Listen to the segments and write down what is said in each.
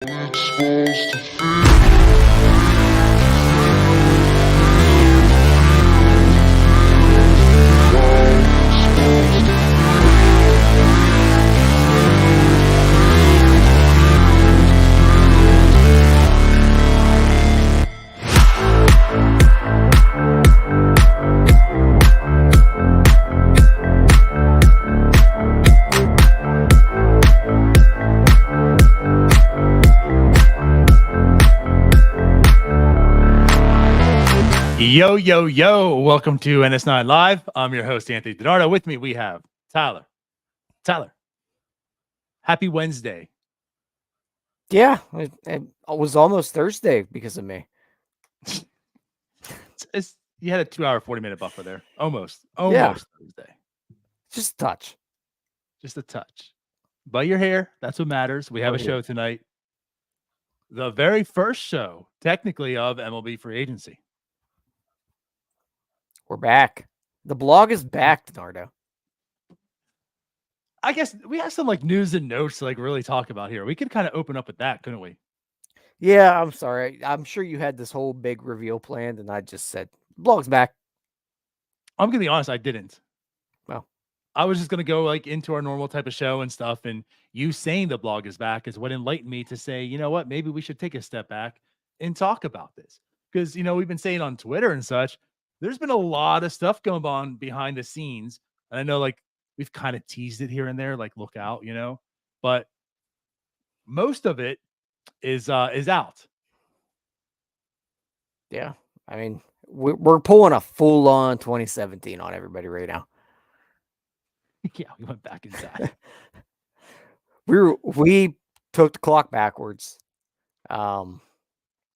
It's supposed to feel. Yo, yo, yo. Welcome to NS9LIVE. I'm your host, Anthony DiNardo. With me, we have Tyler. Tyler, happy Wednesday. Yeah, it was almost Thursday because of me. You had a 2-hour, 40-minute buffer there. Almost Thursday. Just a touch. Just a touch. But you're here. That's what matters. We have a We're show here. tonight. The very first show, technically, of MLB Free Agency. We're back. The blog is back, DiNardo. I guess we have some news and notes to really talk about here. We could kind of open up with that, couldn't we? Yeah, I'm sorry. I'm sure you had this whole big reveal planned, and I just said, blog's back. I'm gonna be honest, I didn't. Well, I was just gonna go into our normal type of show and stuff, and you saying the blog is back is what enlightened me to say, you know what, maybe we should take a step back and talk about this. Because we've been saying on Twitter and such, there's been a lot of stuff going on behind the scenes. And I know we've kind of teased it here and there, look out, but most of it is out. yeah. I mean, we're pulling a full-on 2017 on everybody right now. Yeah, we went back inside. We took the clock backwards.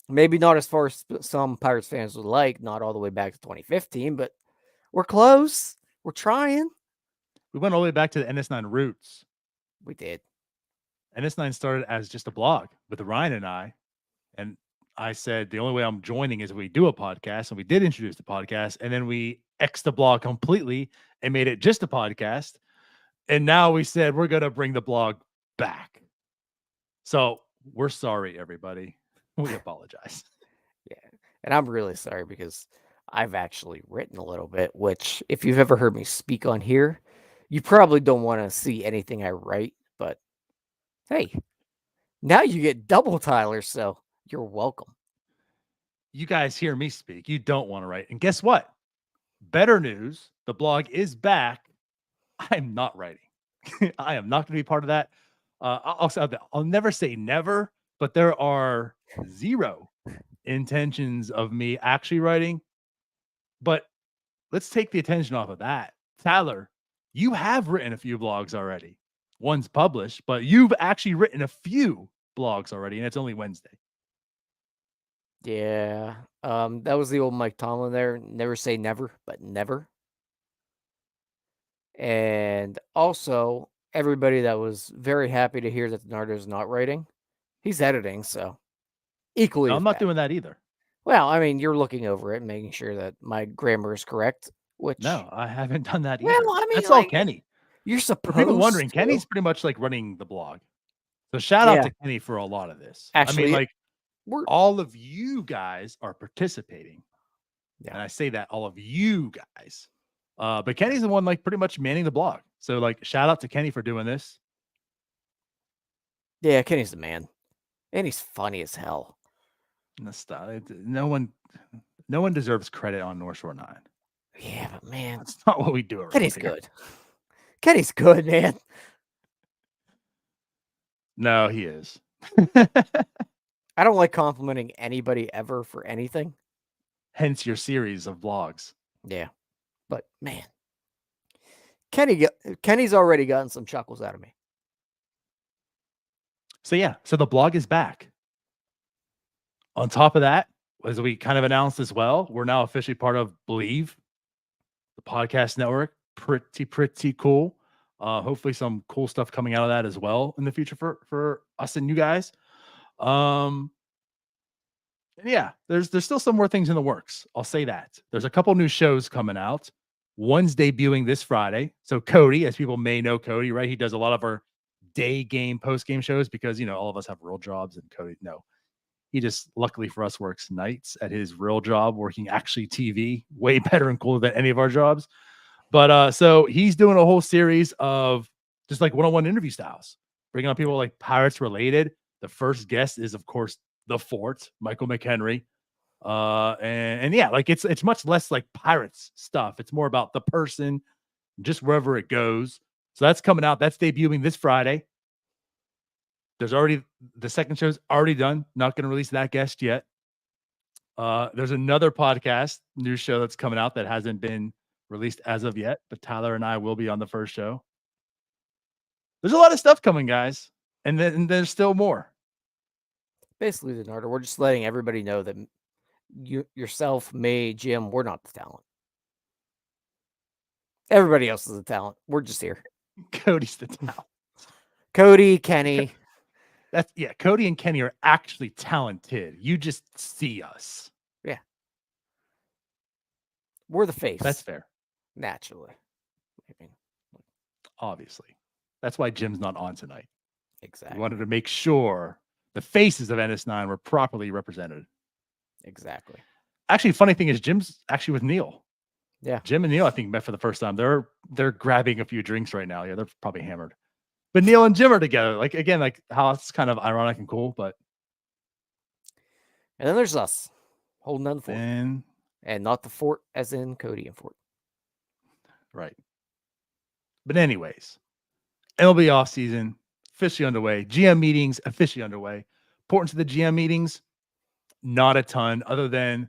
Maybe not as far as some Pirates fans would like, not all the way back to 2015, but we're close. We're trying. We went all the way back to the NS9 roots. We did. NS9 started as just a blog with Ryan and I. And I said, the only way I'm joining is if we do a podcast. And we did introduce the podcast. And then we X'd the blog completely and made it just a podcast. And now we said, we're going to bring the blog back. So we're sorry, everybody. We apologize. Yeah. And I'm really sorry because I've actually written a little bit, which if you've ever heard me speak on here, you probably don't want to see anything I write, but hey, now you get double Tyler, so you're welcome. You guys hear me speak. You don't want to write. And guess what? Better news. The blog is back. I'm not writing. I am not going to be part of that. I'll never say never, but there are zero intentions of me actually writing. But let's take the attention off of that. Tyler, you have written a few blogs already. One's published, but you've actually written a few blogs already, and it's only Wednesday. Yeah. That was the old Mike Tomlin there. Never say never, but never. And also, everybody that was very happy to hear that DiNardo's not writing, he's editing, so equally. No, I'm not doing that either. Well, I mean, you're looking over it, making sure that my grammar is correct. Which no, I haven't done that either. Well, I mean, that's all Kenny. You're supposed. For people wondering, to. Kenny's pretty much running the blog. So shout out to Kenny for a lot of this. Actually, I mean, all of you guys are participating. Yeah. And I say that all of you guys. But Kenny's the one pretty much manning the blog. So shout out to Kenny for doing this. Yeah, Kenny's the man. And he's funny as hell. No one deserves credit on North Shore 9. Yeah, but man, that's not what we do. Kenny's good. Kenny's good, man. No, he is. I don't like complimenting anybody ever for anything. Hence your series of blogs. Yeah. But man, Kenny's already gotten some chuckles out of me. So yeah, so the blog is back. On top of that, as we kind of announced as well, we're now officially part of Believe, the podcast network. Pretty cool. Hopefully some cool stuff coming out of that as well in the future for us and you guys. And yeah, there's still some more things in the works. I'll say that. There's a couple new shows coming out. One's debuting this Friday. So Cody, as people may know Cody, right? He does a lot of our day game, post game shows because, all of us have real jobs and Cody, no. He just, luckily for us, works nights at his real job, working actually TV, way better and cooler than any of our jobs. But so he's doing a whole series of just like one-on-one interview styles, bringing on people like Pirates related. The first guest is, of course, the Fort, Michael McHenry. And yeah, like it's much less like Pirates stuff. It's more about the person, just wherever it goes. So that's coming out. That's debuting this Friday. There's already the second show's already done. Not going to release that guest yet. There's another podcast news show that's coming out that hasn't been released as of yet, but Tyler and I will be on the first show. There's a lot of stuff coming, guys, and then there's still more. Basically, DiNardo, we're just letting everybody know that yourself, me, Jim, we're not the talent. Everybody else is the talent. We're just here. Cody's the talent. Cody, Kenny. Cody and Kenny are actually talented. You just see us. Yeah. We're the face. That's fair. Naturally. Obviously. That's why Jim's not on tonight. Exactly. We wanted to make sure the faces of NS9 were properly represented. Exactly. Actually, funny thing is Jim's actually with Neil. Yeah. Jim and Neil, I think, met for the first time. They're grabbing a few drinks right now. Yeah, they're probably hammered. But Neil and Jim are together. Like, again, like how it's kind of ironic and cool, but. And then there's us holding down the fort. And not the fort as in Cody and Fort. Right. But anyways, MLB offseason officially underway. GM meetings officially underway. Importance of the GM meetings, not a ton, other than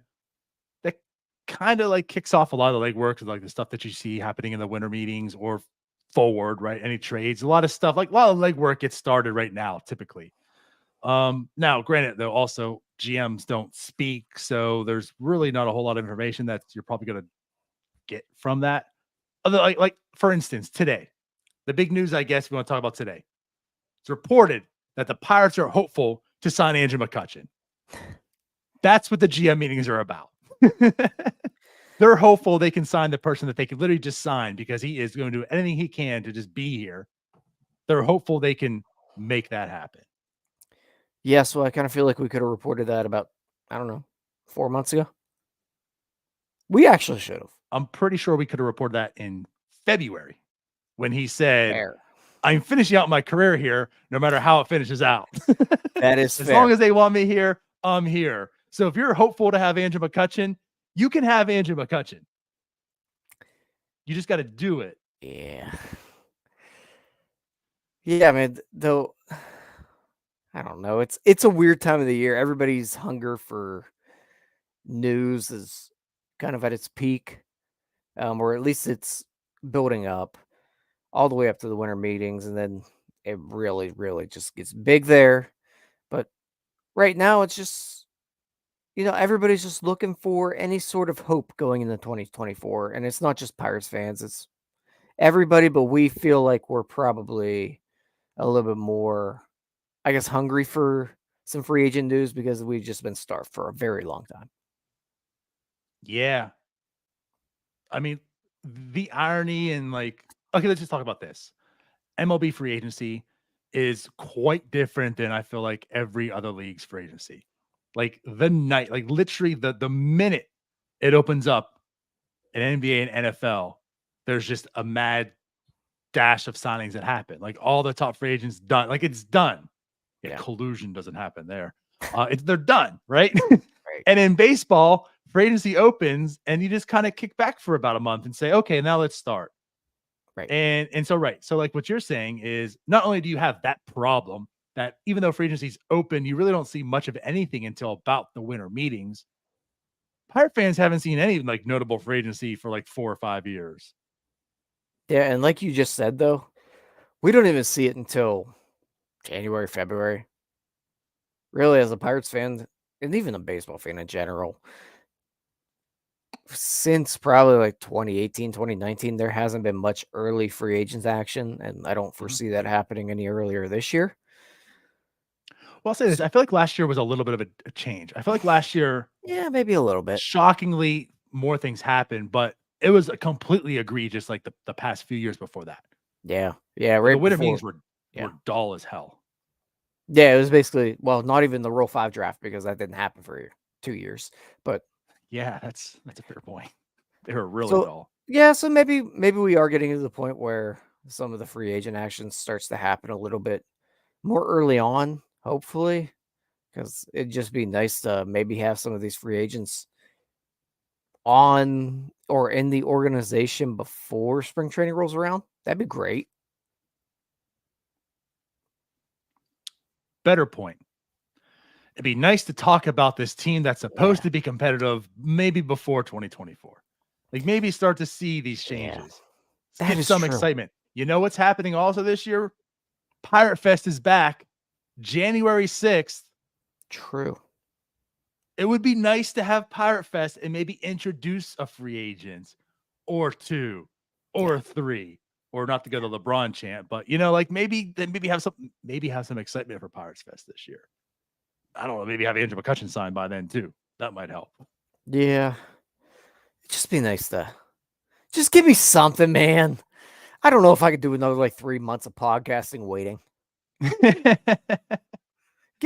that kind of like kicks off a lot of the legwork, like the stuff that you see happening in the winter meetings or forward, right? Any trades, a lot of stuff, like a lot of legwork gets started right now, typically. Now, granted, though, also GMs don't speak, so there's really not a whole lot of information that you're probably going to get from that. Other like for instance, today, the big news, I guess, we want to talk about today. It's reported that the Pirates are hopeful to sign Andrew McCutchen. That's what the GM meetings are about. They're hopeful they can sign the person that they can literally just sign because he is going to do anything he can to just be here. They're hopeful they can make that happen. Yeah, so I kind of feel like we could have reported that about, 4 months ago. We actually should have. I'm pretty sure we could have reported that in February when he said, fair. I'm finishing out my career here, no matter how it finishes out. That is as fair. long as they want me here, I'm here. So if you're hopeful to have Andrew McCutchen, you can have Andrew McCutchen. You just got to do it. Yeah. Yeah, man, though, I don't know. It's a weird time of the year. Everybody's hunger for news is kind of at its peak, or at least it's building up all the way up to the winter meetings, and then it really, really just gets big there. But right now, it's just, everybody's just looking for any sort of hope going into 2024, and it's not just Pirates fans. It's everybody, but we feel like we're probably a little bit more, I guess, hungry for some free agent news because we've just been starved for a very long time. Yeah. I mean, the irony and like, okay, let's just talk about this. MLB free agency is quite different than I feel like every other league's free agency. Like the night, like literally the minute it opens up in NBA and NFL, there's just a mad dash of signings that happen. Like all the top free agents done. Like it's done. Yeah. Collusion doesn't happen there. They're done, right? Right. And in baseball, free agency opens and you just kind of kick back for about a month and say, okay, now let's start. Right. And so, right. So like what you're saying is not only do you have that problem that even though free agency's open, you really don't see much of anything until about the winter meetings. Pirate fans haven't seen any like notable free agency for like 4 or 5 years. Yeah. And like you just said, though, we don't even see it until January, February. Really, as a Pirates fan, and even a baseball fan in general, since probably like 2018, 2019, there hasn't been much early free agents action, and I don't foresee that happening any earlier this year. Well, I'll say this. I feel like last year was a little bit of a change. I feel like last year, yeah, maybe a little bit. Shockingly, more things happened, but it was completely egregious like the past few years before that. Yeah. Yeah. Right. The winter meetings were Yeah. were dull as hell. Yeah, it was basically, well, not even the Rule 5 draft because that didn't happen for 2 years. But Yeah, that's a fair point. They were really so dull. yeah, so maybe we are getting to the point where some of the free agent action starts to happen a little bit more early on, hopefully, because it'd just be nice to maybe have some of these free agents on or in the organization before spring training rolls around. That'd be great. Better point. It'd be nice to talk about this team that's supposed to be competitive maybe before 2024. Like maybe start to see these changes. That Get is some true. excitement. You know what's happening also this year? Pirate Fest is back January 6th. True. It would be nice to have Pirate Fest and maybe introduce a free agent or two or three, or not to go to LeBron chant, but like maybe have some excitement for Pirates Fest this year. I don't know, maybe have Andrew McCutchen signed by then too. That might help. Yeah. It'd just be nice to just give me something, man. I don't know if I could do another 3 months of podcasting waiting. Give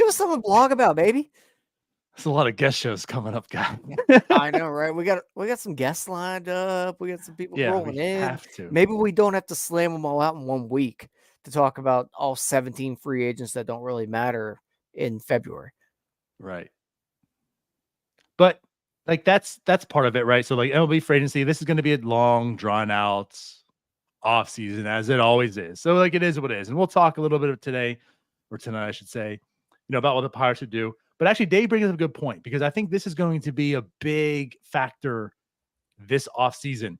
us something to blog about, baby. There's a lot of guest shows coming up, guys. I know, right? We got some guests lined up. We got some people rolling we in. have to. Maybe we don't have to slam them all out in 1 week to talk about all 17 free agents that don't really matter in February. Right. But that's part of it, right? So MLB Free Agency, this is going to be a long, drawn out off season, as it always is. So it is what it is. And we'll talk a little bit of today, or tonight, I should say, about what the Pirates should do. But actually, Dave brings up a good point, because I think this is going to be a big factor this offseason.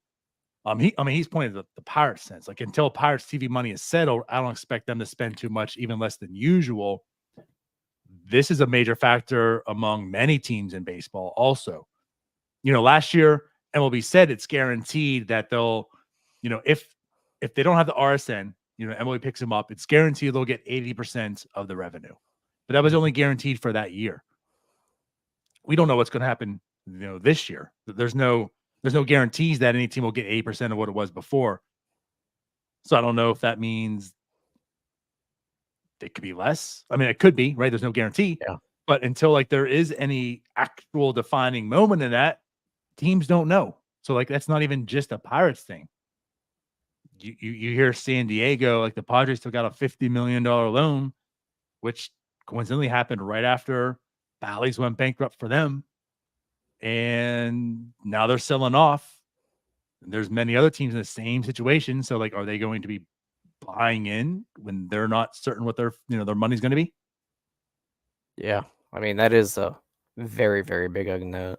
He's pointing to the Pirates sense. Until Pirates TV money is settled, I don't expect them to spend too much, even less than usual. This is a major factor among many teams in baseball also. Last year, MLB said it's guaranteed that they'll, if they don't have the RSN, MLB picks them up, it's guaranteed they'll get 80% of the revenue. But that was only guaranteed for that year. We don't know what's going to happen, this year. There's no guarantees that any team will get 80% of what it was before. So I don't know if that means it could be less. I mean, it could be, right? There's no guarantee. Yeah. But until there is any actual defining moment in that, teams don't know. So that's not even just a Pirates thing. You hear San Diego, the Padres took out a $50 million loan, which coincidentally happened right after Bally's went bankrupt for them. And now they're selling off. And there's many other teams in the same situation. So are they going to be buying in when they're not certain what their money's going to be? Yeah. I mean, that is a very, very big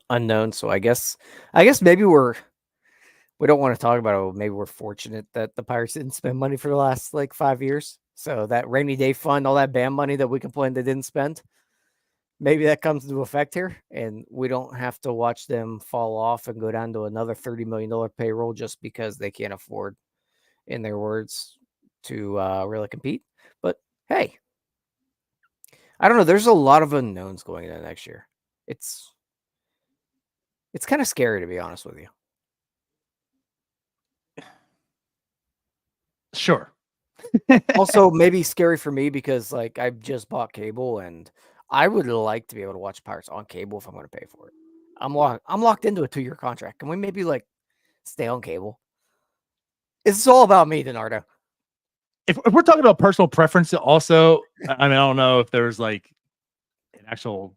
unknown. So I guess maybe we don't want to talk about it. Maybe we're fortunate that the Pirates didn't spend money for the last 5 years. So that rainy day fund, all that BAM money that we complained they didn't spend, maybe that comes into effect here, and we don't have to watch them fall off and go down to another $30 million payroll just because they can't afford, in their words, to really compete. But hey, I don't know. There's a lot of unknowns going into next year. It's kind of scary, to be honest with you. Sure. Also, maybe scary for me because I just bought cable and I would like to be able to watch Pirates on cable if I'm going to pay for it. I'm locked into a 2-year contract. Can we maybe stay on cable? It's all about me, DiNardo. If we're talking about personal preference, also, I mean, I don't know if there's an actual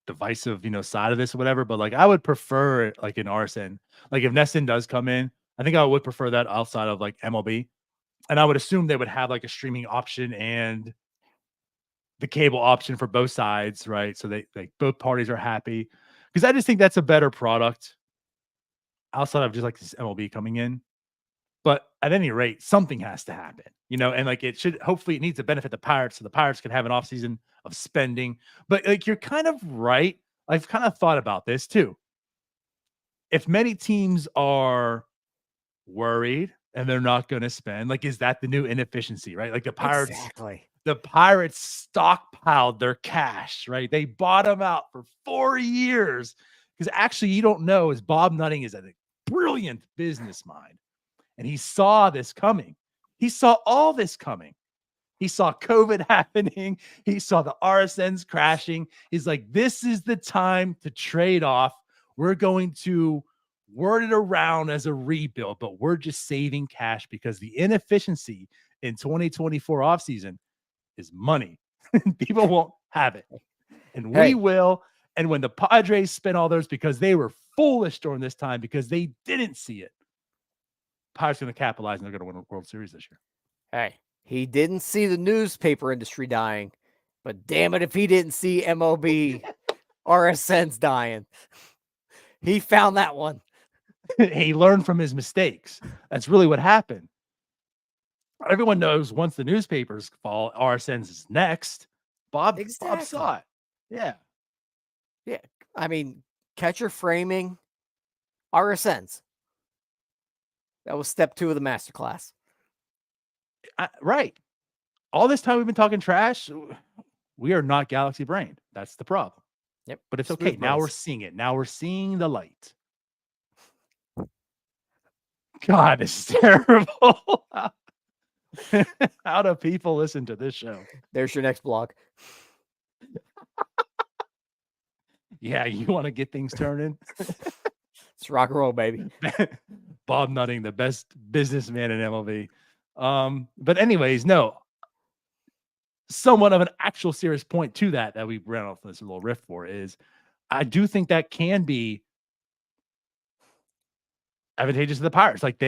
divisive, side of this or whatever, but I would prefer an RSN. If NESN does come in, I think I would prefer that outside of MLB. And I would assume they would have a streaming option and the cable option for both sides, right? So they both parties are happy, because I just think that's a better product outside of just this MLB coming in. But at any rate, something has to happen, and it should, hopefully it needs to benefit the Pirates, so the Pirates can have an offseason of spending. But you're kind of right. I've kind of thought about this too. If many teams are worried and they're not going to spend, is that the new inefficiency, right? The Pirates, Exactly. The Pirates stockpiled their cash, right? They bought them out for 4 years, because actually, you don't know, is Bob Nutting is a brilliant business mind. And he saw this coming. He saw all this coming. He saw COVID happening. He saw the RSNs crashing. He's like, this is the time to trade off. We're going to word it around as a rebuild, but we're just saving cash because the inefficiency in 2024 offseason is money. People won't have it. And we Hey. will. And when the Padres spent all theirs because they were foolish during this time because they didn't see it, Pirates are going to capitalize and they're going to win a World Series this year. Hey, he didn't see the newspaper industry dying, but damn it if he didn't see MLB RSNs dying. He found that one. He learned from his mistakes. That's really what happened. Everyone knows once the newspapers fall, RSNs is next. Bob saw it. Yeah. Yeah. I mean, catcher framing, RSNs. That was step 2 of the masterclass. Right. All this time we've been talking trash. We are not galaxy brained. That's the problem. Yep. But it's okay. Now we're seeing it. Now we're seeing the light. God, this is terrible. How do people listen to this show? There's your next blog. Yeah, you want to get things turning? It's rock and roll, baby. Bob Nutting, the best businessman in MLB. But anyways, no. Somewhat of an actual serious point to that we ran off this little riff for is I do think that can be advantageous to the Pirates. Like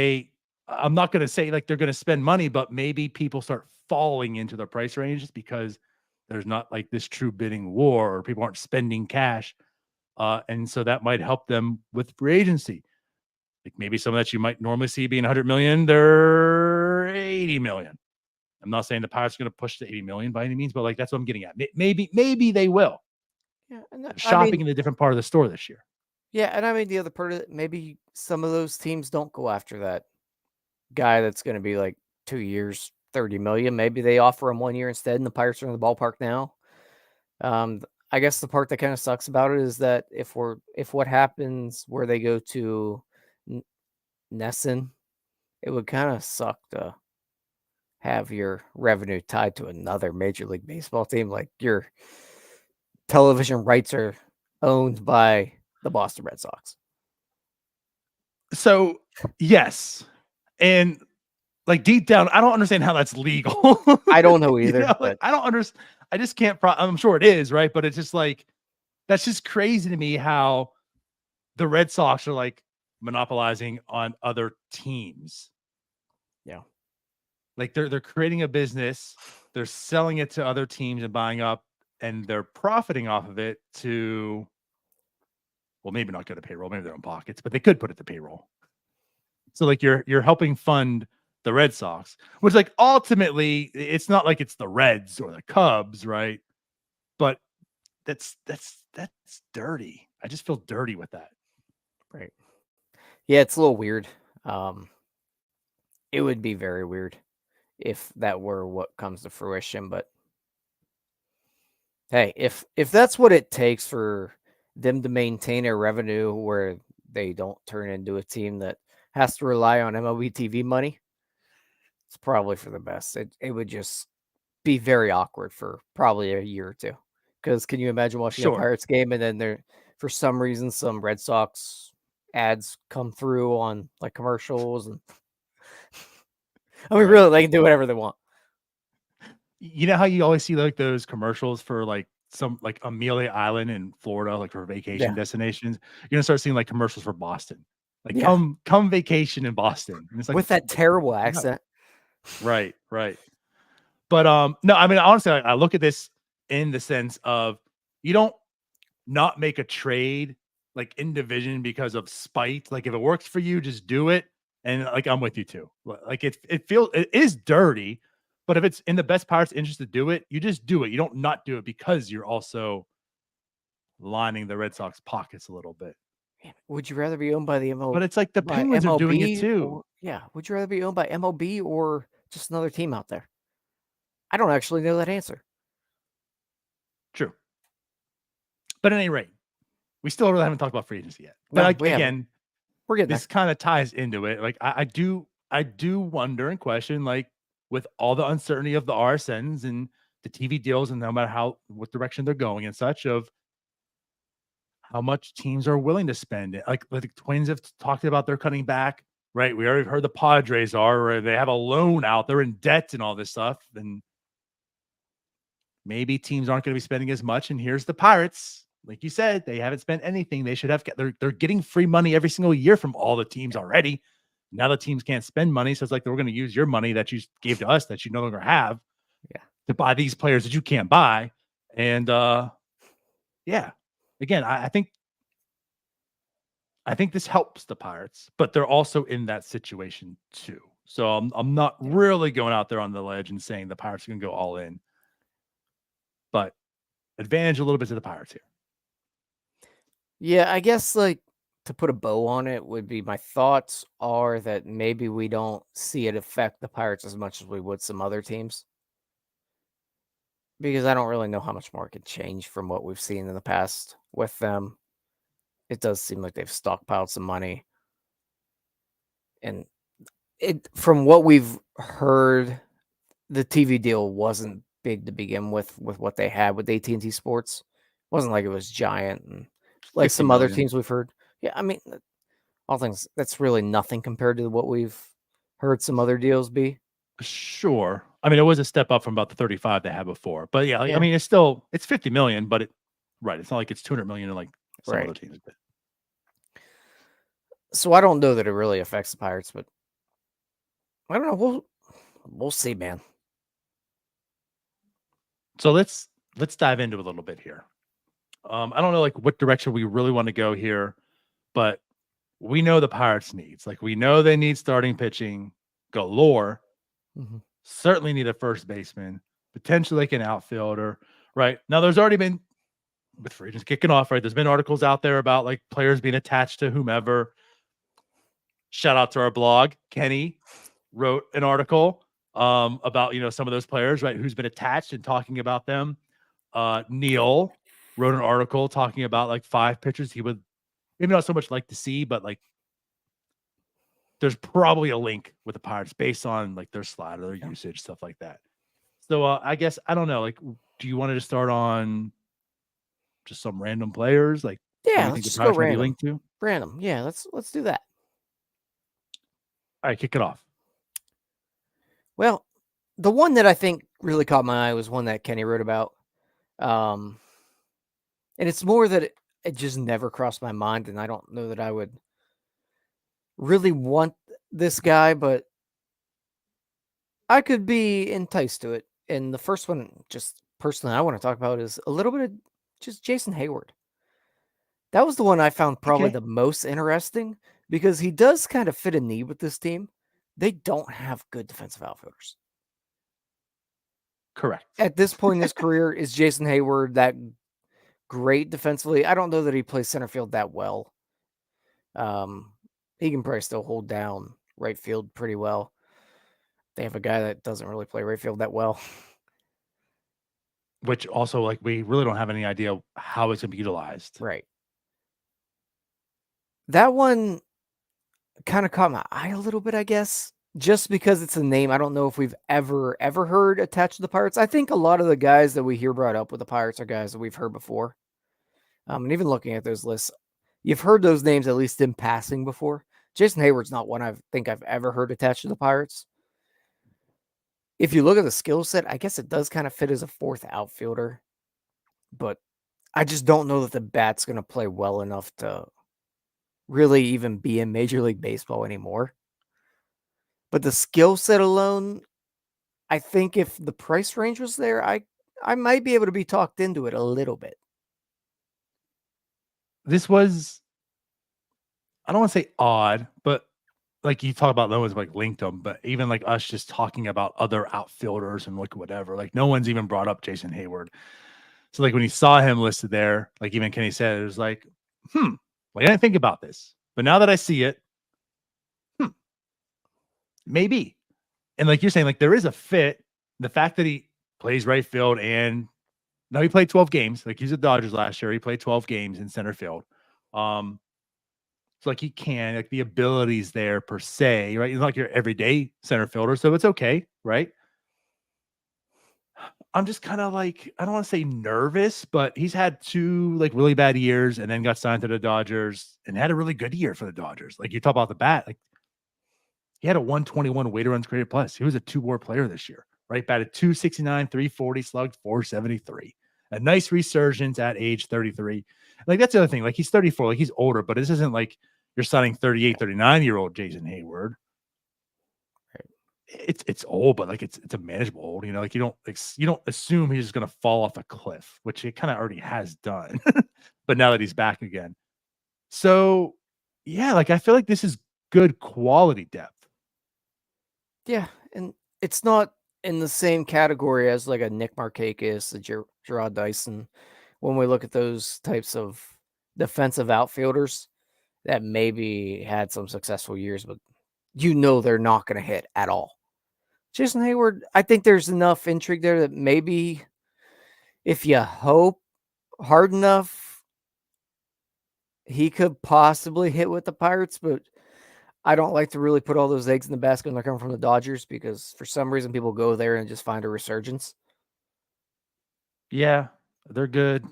I'm not going to say like they're going to spend money, but maybe people start falling into their price ranges because there's not like this true bidding war or people aren't spending cash. And so that might help them with free agency. Like maybe some of that you might normally see being 100 million, they're 80 million. I'm not saying the Pirates are going to push to 80 million by any means, but like that's what I'm getting at. Maybe they will. Yeah, shopping in a different part of the store this year. Yeah, and I mean the other part of it, maybe some of those teams don't go after that guy that's going to be like 2 years, 30 million. Maybe they offer him 1 year instead, and the Pirates are in the ballpark now. I guess the part that kind of sucks about it is that if what happens where they go to NESN, it would kind of suck to have your revenue tied to another Major League Baseball team. Like your television rights are owned by the Boston Red Sox. So, yes. And like deep down, I don't understand how that's legal. I don't know either. Like, I don't understand. I just can't. I'm sure it is, right? But it's just like, that's just crazy to me how the Red Sox are like monopolizing on other teams. Yeah. Like they're creating a business, they're selling it to other teams and buying up, and they're profiting off of it to, well, maybe not go to payroll, maybe their own pockets, but they could put it to payroll. So like you're helping fund the Red Sox, which like ultimately it's not like it's the Reds or the Cubs, right? But that's dirty. I just feel dirty with that. Right. Yeah, it's a little weird. It would be very weird if that were what comes to fruition, but hey, if that's what it takes for them to maintain a revenue where they don't turn into a team that has to rely on MLB TV money, it's probably for the best. It would just be very awkward for probably a year or two. Because can you imagine watching a Pirates game and then there, for some reason, some Red Sox ads come through on like commercials, and I mean, really, they can do whatever they want. You know how you always see like those commercials for like some like Amelia Island in Florida, like for vacation destinations? You're gonna start seeing like commercials for Boston. Like come vacation in Boston. And it's like with that terrible accent. Right. But no, I mean honestly, I look at this in the sense of you don't not make a trade like in division because of spite. Like if it works for you, just do it. And like I'm with you too. Like it is dirty, but if it's in the best Pirates' interest to do it, you just do it. You don't not do it because you're also lining the Red Sox pockets a little bit. Would you rather be owned by the MLB? But it's like the Penguins are doing it too. Would you rather be owned by MLB or just another team out there? I don't actually know that answer. True. But at any rate, we still really haven't talked about free agency yet. But like, again, we're getting this kind of ties into it. Like I do wonder and question, like, with all the uncertainty of the RSNs and the TV deals, and no matter what direction they're going and such, of how much teams are willing to spend. Like the Twins have talked about, they're cutting back, right? We already heard the Padres are, where they have a loan out, they're in debt and all this stuff. And maybe teams aren't going to be spending as much. And here's the Pirates. Like you said, they haven't spent anything. They should have, they're getting free money every single year from all the teams already. Now the teams can't spend money. So it's like, we're going to use your money that you gave to us that you no longer have to buy these players that you can't buy. And yeah, again, I think this helps the Pirates, but they're also in that situation too. So I'm not really going out there on the ledge and saying the Pirates are going to go all in, but advantage a little bit to the Pirates here. Yeah, I guess like to put a bow on it would be, my thoughts are that maybe we don't see it affect the Pirates as much as we would some other teams. Because I don't really know how much more it could change from what we've seen in the past with them. It does seem like they've stockpiled some money. And from what we've heard, the TV deal wasn't big to begin with what they had with AT&T Sports. It wasn't like it was giant and like some other teams we've heard. Yeah, I mean, all things, that's really nothing compared to what we've heard some other deals be. Sure. I mean, it was a step up from about the 35 they had before, but yeah, I mean, it's 50 million, but it's not like it's 200 million in like some other teams. So I don't know that it really affects the Pirates, but I don't know. We'll see, man. So let's dive into a little bit here. I don't know like what direction we really want to go here, but we know the Pirates needs. Like, we know they need starting pitching galore. Certainly need a first baseman, potentially like an outfielder, right? Now, there's already been, with free agents kicking off, right? There's been articles out there about like players being attached to whomever. Shout out to our blog. Kenny wrote an article about, some of those players, right? Who's been attached and talking about them. Neil wrote an article talking about like 5 pitchers he would maybe not so much like to see, but like there's probably a link with the Pirates based on like their slider, their usage, stuff like that. So I guess, I don't know, like, do you want to just start on just some random players? Like, let's just go random. Linked to? Random. Yeah, let's do that. All right, kick it off. Well, the one that I think really caught my eye was one that Kenny wrote about. And it's more that it just never crossed my mind, and I don't know that I would really want this guy, but I could be enticed to it. And the first one, just personally, I want to talk about is a little bit of just Jason Hayward. That was the one I found probably the most interesting, because he does kind of fit a need with this team. They don't have good defensive outfielders. Correct. At this point in his career, is Jason Hayward that great defensively? I don't know that he plays center field that well. He can probably still hold down right field pretty well. They have a guy that doesn't really play right field that well. Which also, like, we really don't have any idea how it's going to be utilized. Right. That one kind of caught my eye a little bit, I guess, just because it's a name I don't know if we've ever heard attached to the Pirates. I think a lot of the guys that we hear brought up with the Pirates are guys that we've heard before. And even looking at those lists, you've heard those names at least in passing before. Jason Hayward's not one I think I've ever heard attached to the Pirates. If you look at the skill set, I guess it does kind of fit as a fourth outfielder, but I just don't know that the bat's going to play well enough to really even be in Major League Baseball anymore. But the skill set alone, I think if the price range was there, I might be able to be talked into it a little bit. This was, I don't want to say odd, but like you talk about, no one's like linked them, but even like us just talking about other outfielders and like whatever, like no one's even brought up Jason Hayward. So like when you saw him listed there, like even Kenny said, it was like, like I didn't think about this, but now that I see it, maybe. And like you're saying, like there is a fit. The fact that he plays right field, and now he played 12 games. Like he's a Dodgers last year. He played 12 games in center field. So like he like the abilities there per se, right? He's not like your everyday center fielder, so it's okay, right? I'm just kind of like, I don't want to say nervous, but he's had 2 like really bad years and then got signed to the Dodgers and had a really good year for the Dodgers. Like you talk about the bat, like he had a 121 weighted runs created plus. He was a 2-WAR player this year, right? Batted 269, 340, slugged 473. A nice resurgence at age 33. Like that's the other thing. Like he's 34, like he's older, but this isn't like you're signing 38, 39-year-old Jason Hayward. It's old, but like it's a manageable old, you know, like you don't assume he's just gonna fall off a cliff, which he kind of already has done. But now that he's back again. So yeah, like I feel like this is good quality depth. Yeah, and it's not in the same category as like a Nick Markakis, a Gerard Dyson. When we look at those types of defensive outfielders that maybe had some successful years, but they're not going to hit at all. Jason Hayward, I think there's enough intrigue there that maybe if you hope hard enough, he could possibly hit with the Pirates, but I don't like to really put all those eggs in the basket when they're coming from the Dodgers because for some reason people go there and just find a resurgence. Yeah, they're good.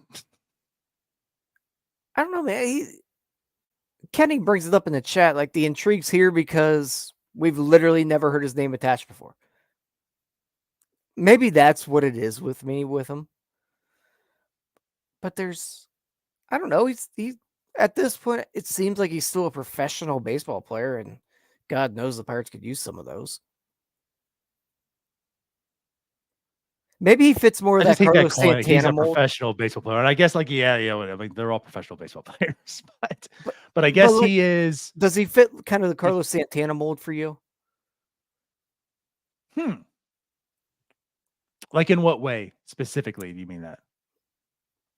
I don't know, man. Kenny brings it up in the chat, like the intrigue's here because we've literally never heard his name attached before. Maybe that's what it is with me with him. But I don't know. He's at this point, it seems like he's still a professional baseball player, and God knows the Pirates could use some of those. Maybe he fits more of that Carlos Santana he's a mold. professional baseball player, and I guess like whatever. Like, they're all professional baseball players, but I guess he is. Does he fit kind of the Carlos Santana mold for you? Like in what way specifically do you mean that?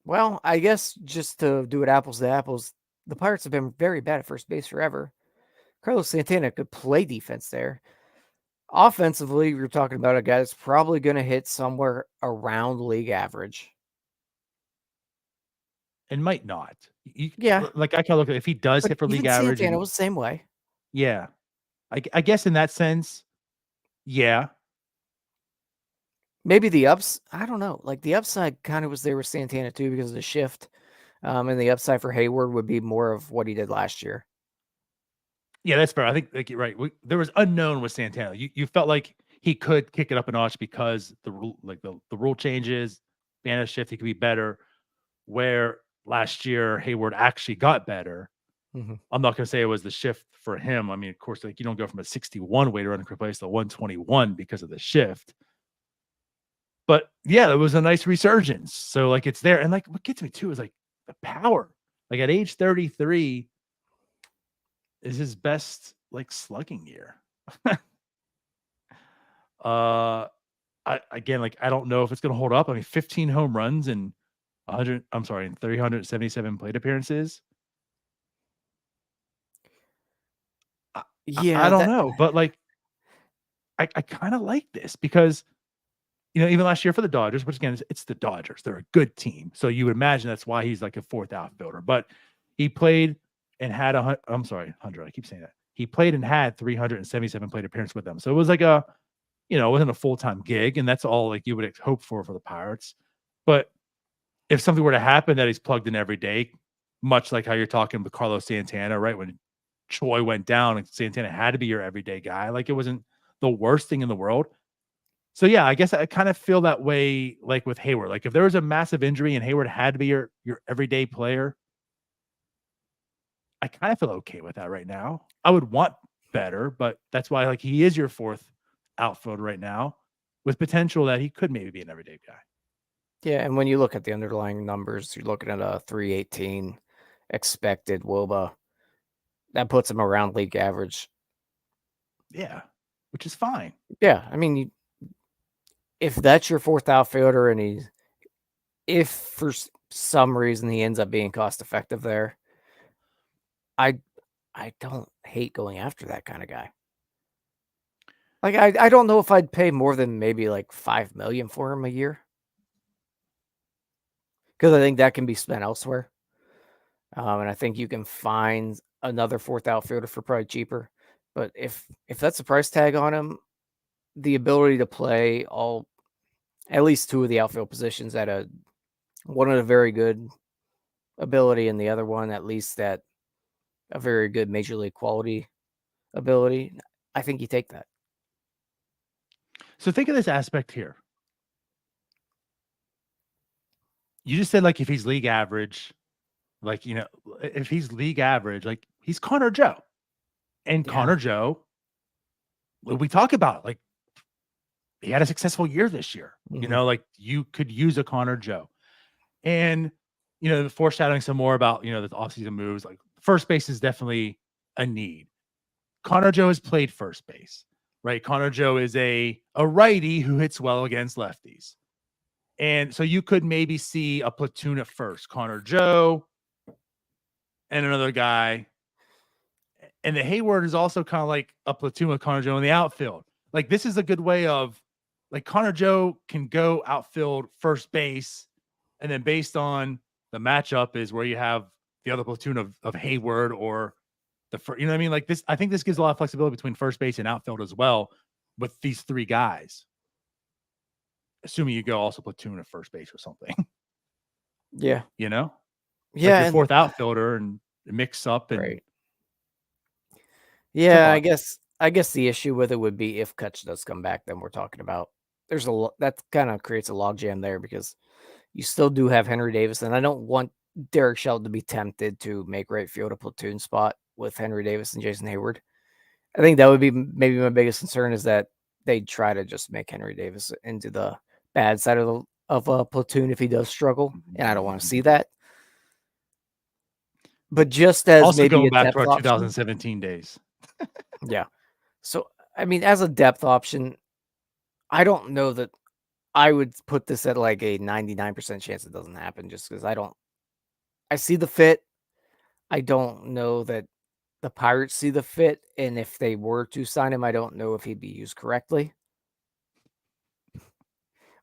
Well, I guess just to do it apples to apples, the Pirates have been very bad at first base forever. Carlos Santana could play defense there. Offensively, you're talking about a guy that's probably going to hit somewhere around league average. And might not. Yeah. Like I can look at if he does hit for league average. Santana was the same way. Yeah. I guess in that sense, yeah. Maybe the I don't know. Like the upside kind of was there with Santana too because of the shift. And the upside for Hayward would be more of what he did last year. Yeah, that's fair. I think like you're right. There was unknown with Santana. You felt like he could kick it up a notch because the rule changes, Spanish shift, he could be better. Where last year Hayward actually got better. Mm-hmm. I'm not going to say it was the shift for him. I mean, of course, like you don't go from a 61 weighted run place to 121 because of the shift. But yeah, it was a nice resurgence. So like it's there. And like what gets me too is like the power. Like at age 33 is his best like slugging year. I don't know if it's gonna hold up. I mean, 15 home runs and 377 plate appearances. I don't know, but like I kind of like this because even last year for the Dodgers, which again, it's the Dodgers. They're a good team. So you would imagine that's why he's like a 4th outfielder. But he played and had 100. I keep saying that. He played and had 377 plate appearances with them. So it was like it wasn't a full-time gig. And that's all like you would hope for the Pirates. But if something were to happen that he's plugged in every day, much like how you're talking with Carlos Santana, right? When Choi went down and Santana had to be your everyday guy, like it wasn't the worst thing in the world. So yeah, I guess I kind of feel that way like with Hayward. Like if there was a massive injury and Hayward had to be your everyday player, I kind of feel okay with that right now. I would want better, but that's why like he is your 4th outfielder right now with potential that he could maybe be an everyday guy. Yeah, and when you look at the underlying numbers, you're looking at a 318 expected WOBA. That puts him around league average. Yeah, which is fine. Yeah, I mean, if that's your 4th outfielder and if for some reason he ends up being cost effective there, I don't hate going after that kind of guy. Like I don't know if I'd pay more than maybe like $5 million for him a year. Because I think that can be spent elsewhere. And I think you can find another 4th outfielder for probably cheaper. But if that's a price tag on him, the ability to play all at least two of the outfield positions at one at a very good ability and the other one at least at a very good major league quality ability, I think you take that. So think of this aspect here. You just said, like, if he's league average, like, if he's league average, like, he's Connor Joe. And Yeah. Connor Joe, we talk about, like, he had a successful year this year. Mhm. Like, you could use a Connor Joe. And, foreshadowing some more about, the offseason moves, like, first base is definitely a need. Connor Joe has played first base, right? Connor Joe is a righty who hits well against lefties. And so you could maybe see a platoon at first, Connor Joe and another guy. And the Hayward is also kind of like a platoon with Connor Joe in the outfield. Like, this is a good way of, like, Connor Joe can go outfield, first base, and then based on the matchup is where you have the other platoon of Hayward or you know what I mean? Like, this, I think this gives a lot of flexibility between first base and outfield as well with these three guys. Assuming you go also platoon at first base or something, Yeah. like Yeah. your fourth outfielder and mix up and Right. Yeah, fun. I guess the issue with it would be if Kutch does come back, then we're talking about there's that kind of creates a logjam there because you still do have Henry Davis, and I don't want Derek Shelton to be tempted to make right field a platoon spot with Henry Davis and Jason Hayward. I think that would be maybe my biggest concern is that they'd try to just make Henry Davis into the bad side of a platoon if he does struggle, and I don't want to see that. But just as Also maybe going a back depth to our option, 2017 days. yeah. So I mean, as a depth option, I don't know that I would put this at like a 99% chance it doesn't happen just because I see the fit. I don't know that the Pirates see the fit. And if they were to sign him, I don't know if he'd be used correctly.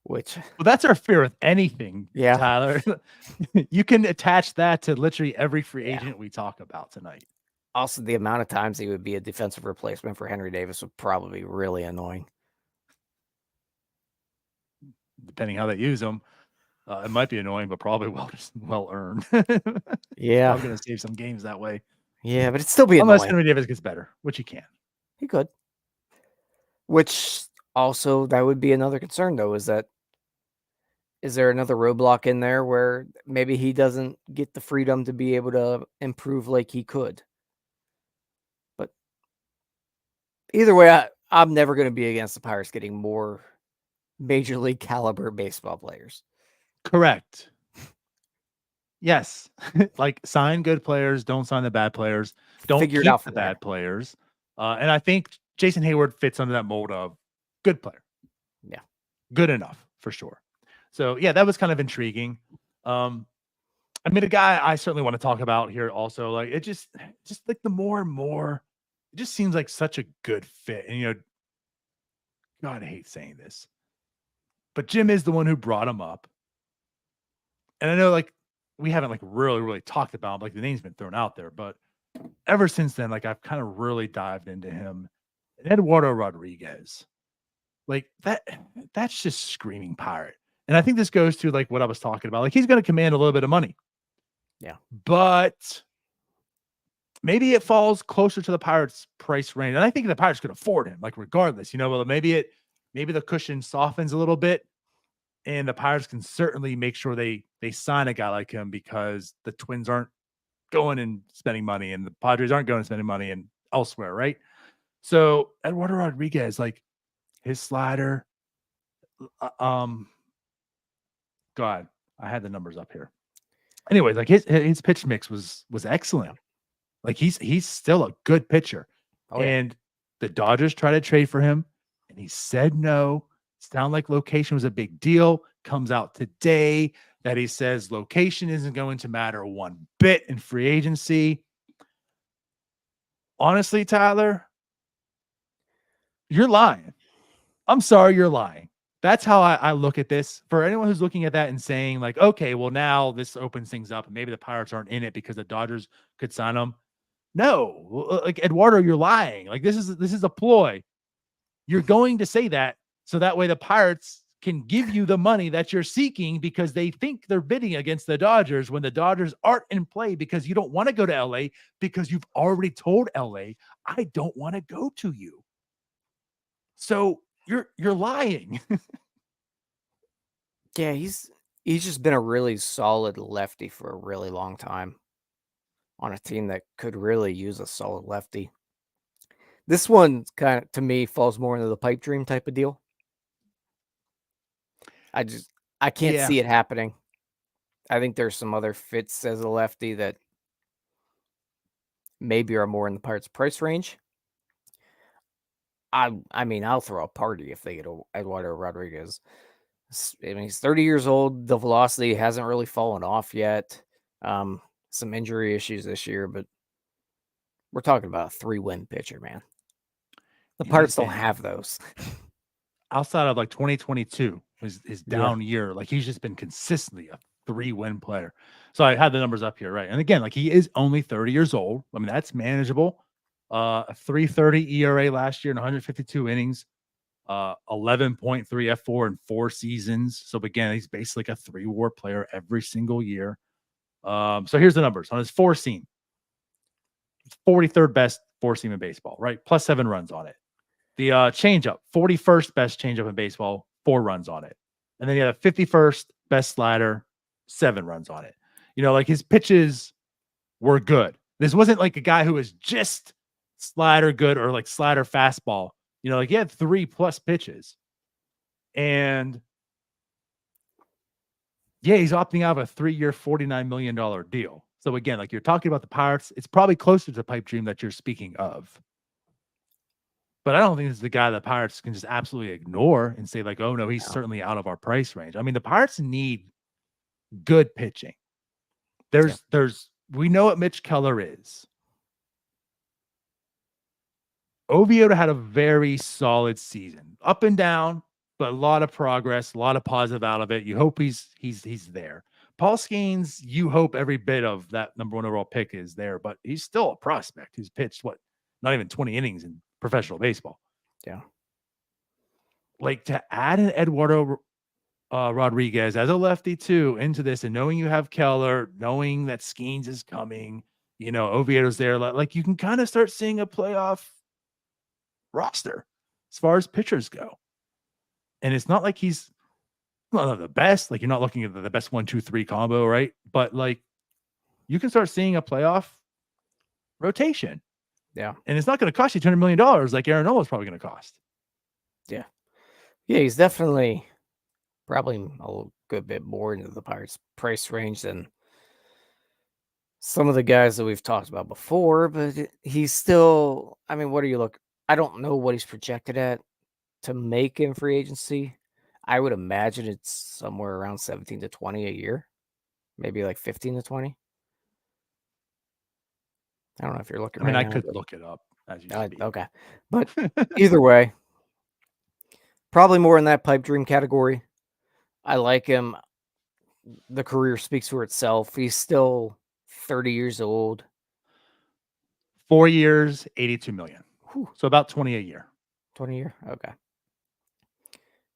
Which, Well, that's our fear with anything, yeah. Tyler. You can attach that to literally every free Yeah. agent we talk about tonight. Also, the amount of times he would be a defensive replacement for Henry Davis would probably be really annoying. Depending how they use them, it might be annoying, but probably well earned. Yeah. I'm going to save some games that way. Yeah, but it'd still be Unless annoying. Henry Davis gets better, which he can. He could. Which also, that would be another concern, though, is there another roadblock in there where maybe he doesn't get the freedom to be able to improve like he could? But either way, I'm never going to be against the Pirates getting more major league caliber baseball players. Correct. Yes. Like, sign good players, don't sign the bad players, don't Figure it keep out the from there. bad players. And I think Jason Hayward fits under that mold of good player. Yeah. Good enough for sure. So yeah, that was kind of intriguing. I mean, a guy I certainly want to talk about here also, like, it just like the more and more, it just seems like such a good fit. And God, I hate saying this, but Jim is the one who brought him up. And I know, like, we haven't like really talked about him, like the name's been thrown out there, but ever since then, like, I've kind of really dived into him. And Eduardo Rodriguez, like, that's just screaming Pirate. And I think this goes to like what I was talking about. Like, he's going to command a little bit of money. Yeah. But maybe it falls closer to the Pirates' price range. And I think the Pirates could afford him, like, regardless, well, maybe the cushion softens a little bit. And the Pirates can certainly make sure they sign a guy like him because the Twins aren't going and spending money and the Padres aren't going and spending money and elsewhere, right? So Eduardo Rodriguez, like, his slider, God, I had the numbers up here. Anyway, like, his pitch mix was excellent. Yeah. Like, he's still a good pitcher. Oh, yeah. And the Dodgers tried to trade for him and he said no. Sound like location was a big deal. Comes out today that he says location isn't going to matter one bit in free agency. Honestly, Tyler, you're lying. I'm sorry, you're lying. That's how I look at this. For anyone who's looking at that and saying, like, okay, well, now this opens things up and maybe the Pirates aren't in it because the Dodgers could sign them. No, like, Eduardo, you're lying. Like, this is a ploy. You're going to say that so that way the Pirates can give you the money that you're seeking because they think they're bidding against the Dodgers when the Dodgers aren't in play because you don't want to go to LA because you've already told LA, I don't want to go to you. So you're lying. Yeah, he's just been a really solid lefty for a really long time on a team that could really use a solid lefty. This one kind of, to me, falls more into the pipe dream type of deal. I can't Yeah. see it happening. I think there's some other fits as a lefty that maybe are more in the Pirates price range. I mean, I'll throw a party if they get Eduardo Rodriguez. I mean, he's 30 years old. The velocity hasn't really fallen off yet. Some injury issues this year, but we're talking about a 3-win pitcher, man. The Pirates don't have those. Outside of like 2022, his down year, like he's just been consistently a 3-win player. So I had the numbers up here, right? And again, like he is only 30 years old. I mean, that's manageable. A 3.30 ERA last year in 152 innings, 11.3 F4 in 4 seasons. So again, he's basically like a 3-WAR player every single year. So here's the numbers on his 4-seam. It's 43rd best 4-seam in baseball, right? Plus 7 runs on it. The changeup, 41st best changeup in baseball, 4 runs on it. And then you have 51st best slider, 7 runs on it. You know, like his pitches were good. This wasn't like a guy who was just slider good or like slider fastball. You know, like he had 3+ pitches. And yeah, he's opting out of a 3-year, $49 million deal. So again, like you're talking about the Pirates, it's probably closer to the pipe dream that you're speaking of. But I don't think this is the guy the Pirates can just absolutely ignore and say like, oh no, he's certainly out of our price range. I mean, the Pirates need good pitching. We know what Mitch Keller is. Oviedo had a very solid season, up and down, but a lot of progress, a lot of positive out of it. You hope he's there. Paul Skeens, you hope every bit of that number 1 overall pick is there, but he's still a prospect who's pitched not even 20 innings in professional baseball. Yeah. Like to add an Eduardo Rodriguez as a lefty too into this, and knowing you have Keller, knowing that Skeens is coming, you know, Oviedo's there, like you can kind of start seeing a playoff roster as far as pitchers go. And it's not like he's not the best, like you're not looking at the best 1-2-3 combo, right? But like you can start seeing a playoff rotation. Yeah. And it's not going to cost you $200 million like Aaron Nola is probably going to cost. Yeah. Yeah, he's definitely probably a good bit more into the Pirates price range than some of the guys that we've talked about before, but he's still, I mean, what are you looking? I don't know what he's projected at to make in free agency. I would imagine it's somewhere around 17 to 20 a year, maybe like 15 to 20. I don't know if you're looking. I mean, right I now, could but look it up as you speak. okay, but either way, probably more in that pipe dream category. I like him. The career speaks for itself. He's still 30 years old. 4 years, $82 million. Whew. So about 20 a year. 20 a year? Okay.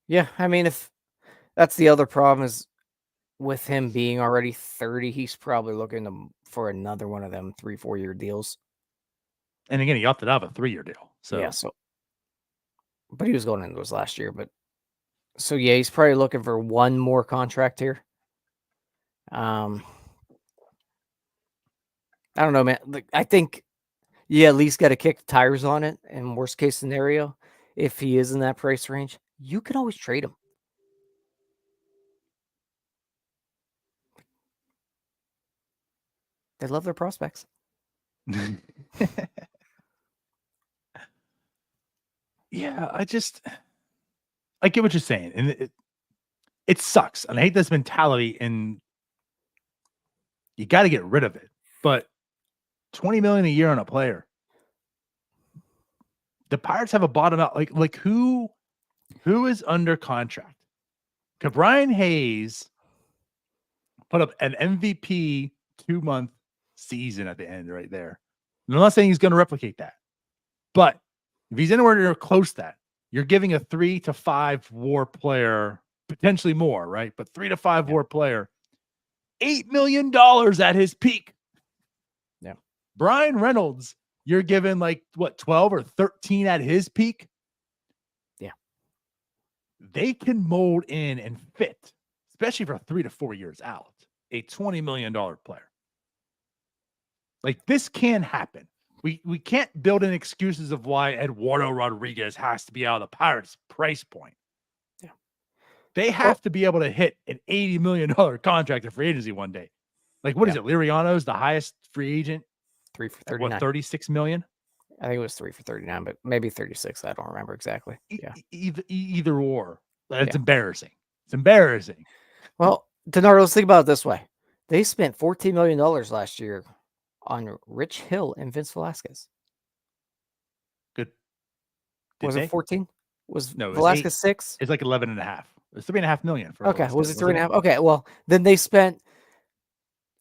Yeah, I mean, if that's the other problem is with him being already 30, he's probably looking for another one of them 3-4 year deals. And again, he opted out of a 3-year deal. So yeah, but he was going into his last year. But so yeah, he's probably looking for one more contract here. I don't know, man. I think you at least got to kick the tires on it. And worst case scenario, if he is in that price range, you can always trade him. They love their prospects. Yeah, I get what you're saying. And it sucks. And I hate this mentality, and you got to get rid of it. But $20 million a year on a player. The Pirates have a bottom out. Like who is under contract? Could Brian Hayes put up an MVP 2-month season at the end right there? And I'm not saying he's going to replicate that, but if he's anywhere near close to that, you're giving a 3 to 5 WAR player potentially more, right? But 3 to 5 Yeah. WAR player, $8 million at his peak. Yeah. Brian Reynolds, you're given like what, 12 or 13 at his peak? Yeah. They can mold in and fit, especially for 3 to 4 years out, a $20 million player. Like, this can happen. We can't build in excuses of why Eduardo Rodriguez has to be out of the Pirates price point. Yeah. They have to be able to hit an $80 million contract in free agency one day. Like, what is it? Liriano's the highest free agent. 3 for At 39. what, 36 million? I think it was 3 for 39, but maybe 36. I don't remember exactly. Yeah. Either or. That's Yeah. embarrassing. It's embarrassing. Well, DiNardo, let's think about it this way. They spent $14 million last year on Rich Hill and Vince Velasquez. Good. Was it 14? Was No, it was Velasquez 8. 6? It's like 11 and a half. It was 3.5 million for Okay. Was Velasquez, it 3.5? wasn't Okay. Well, then they spent,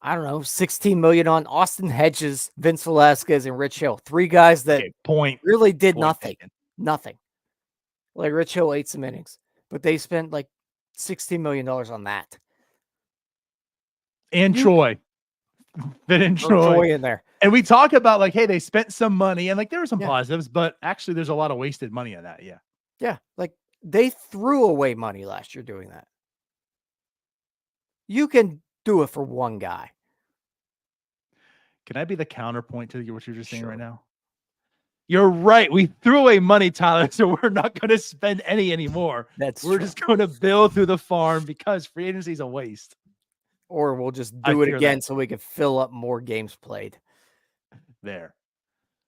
I don't know, 16 million on Austin Hedges, Vince Velasquez, and Rich Hill. 3 guys that really did nothing. Taken. Nothing. Like Rich Hill ate some innings, but they spent like $16 million on that. And Troy. Fit in Troy in there. And we talk about like, hey, they spent some money and like there were some Yeah. positives, but actually there's a lot of wasted money on that. Yeah. Yeah. Like they threw away money last year doing that. You can do it for one guy. Can I be the counterpoint to what you're just saying Sure. right now? You're right. We threw away money, Tyler, so we're not going to spend any anymore. We're just going to build through the farm because free agency is a waste. Or we'll just do it again so we can fill up more games played. There.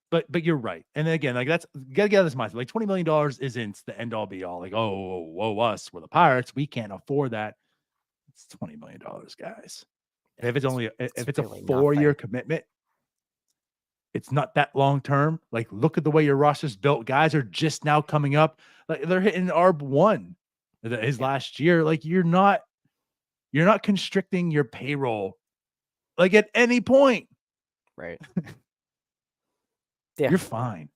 But you're right. And then again, like that's you gotta get out of this mindset. Like $20 million isn't the end all be all. Like, whoa, us, we're the Pirates. We can't afford that. It's $20 million, guys. And if it's only if it's really a 4-year commitment, it's not that long term. Like, look at the way your roster's built. Guys are just now coming up. Like they're hitting ARB 1 his last year. Like, you're not constricting your payroll like at any point. Right. Yeah. You're fine.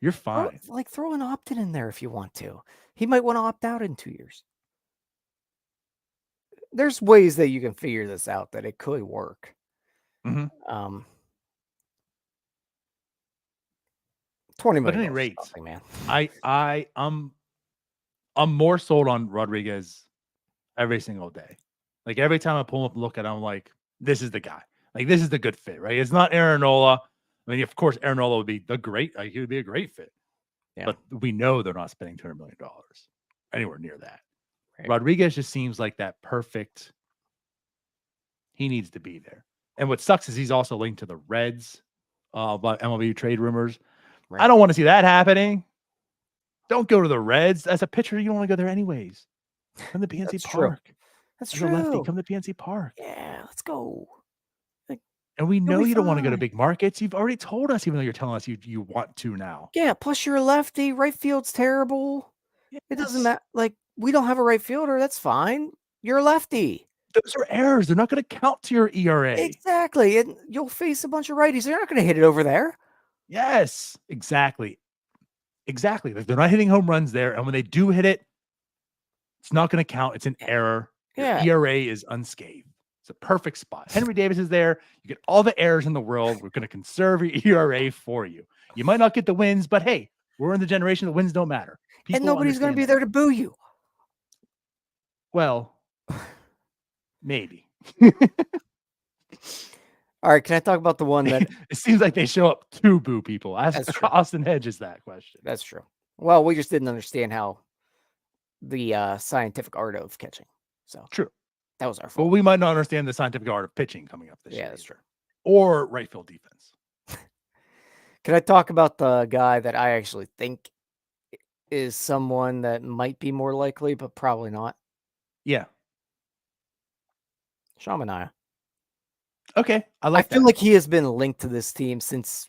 You're fine. Throw an opt-in in there if you want to. He might want to opt out in 2 years. There's ways that you can figure this out that it could work. Mm-hmm. 20 million. But at any rate, man. I'm more sold on Rodriguez every single day. Like every time I pull him up and look at him, I'm like, this is the guy. Like this is the good fit, right? It's not Aaron Nola. I mean, of course, Aaron Nola would be he would be a great fit. Yeah. But we know they're not spending $200 million anywhere near that. Right. Rodriguez just seems like that perfect. He needs to be there. And what sucks is he's also linked to the Reds about MLB trade rumors. Right. I don't want to see that happening. Don't go to the Reds. As a pitcher, you don't want to go there anyways. Come to PNC Park. True. That's true. Lefty, come to PNC Park. Yeah, let's go. And we know you don't want to go to big markets. You've already told us, even though you're telling us you want to now. Yeah, plus you're a lefty. Right field's terrible. Yes. It doesn't matter. Like, we don't have a right fielder. That's fine. You're a lefty. Those are errors. They're not going to count to your ERA. Exactly. And you'll face a bunch of righties. They're not going to hit it over there. Yes, exactly. Exactly. Like, they're not hitting home runs there. And when they do hit it, it's not going to count. It's an error. Your ERA is unscathed. It's a perfect spot. Henry Davis is there. You get all the errors in the world. We're going to conserve your ERA for you. You might not get the wins, but hey, we're in the generation that wins don't matter. People and nobody's going to be there to boo you. Well, maybe. All right. Can I talk about the one that it seems like they show up to boo people? Ask Austin Hedges that question. That's true. Well, we just didn't understand how the scientific art of catching. So true. That was our fault. Well, we might not understand the scientific art of pitching coming up this year. Yeah, that's true. Or right field defense. Can I talk about the guy that I actually think is someone that might be more likely, but probably not? Yeah. Sean Manaea. Okay. I feel like he has been linked to this team since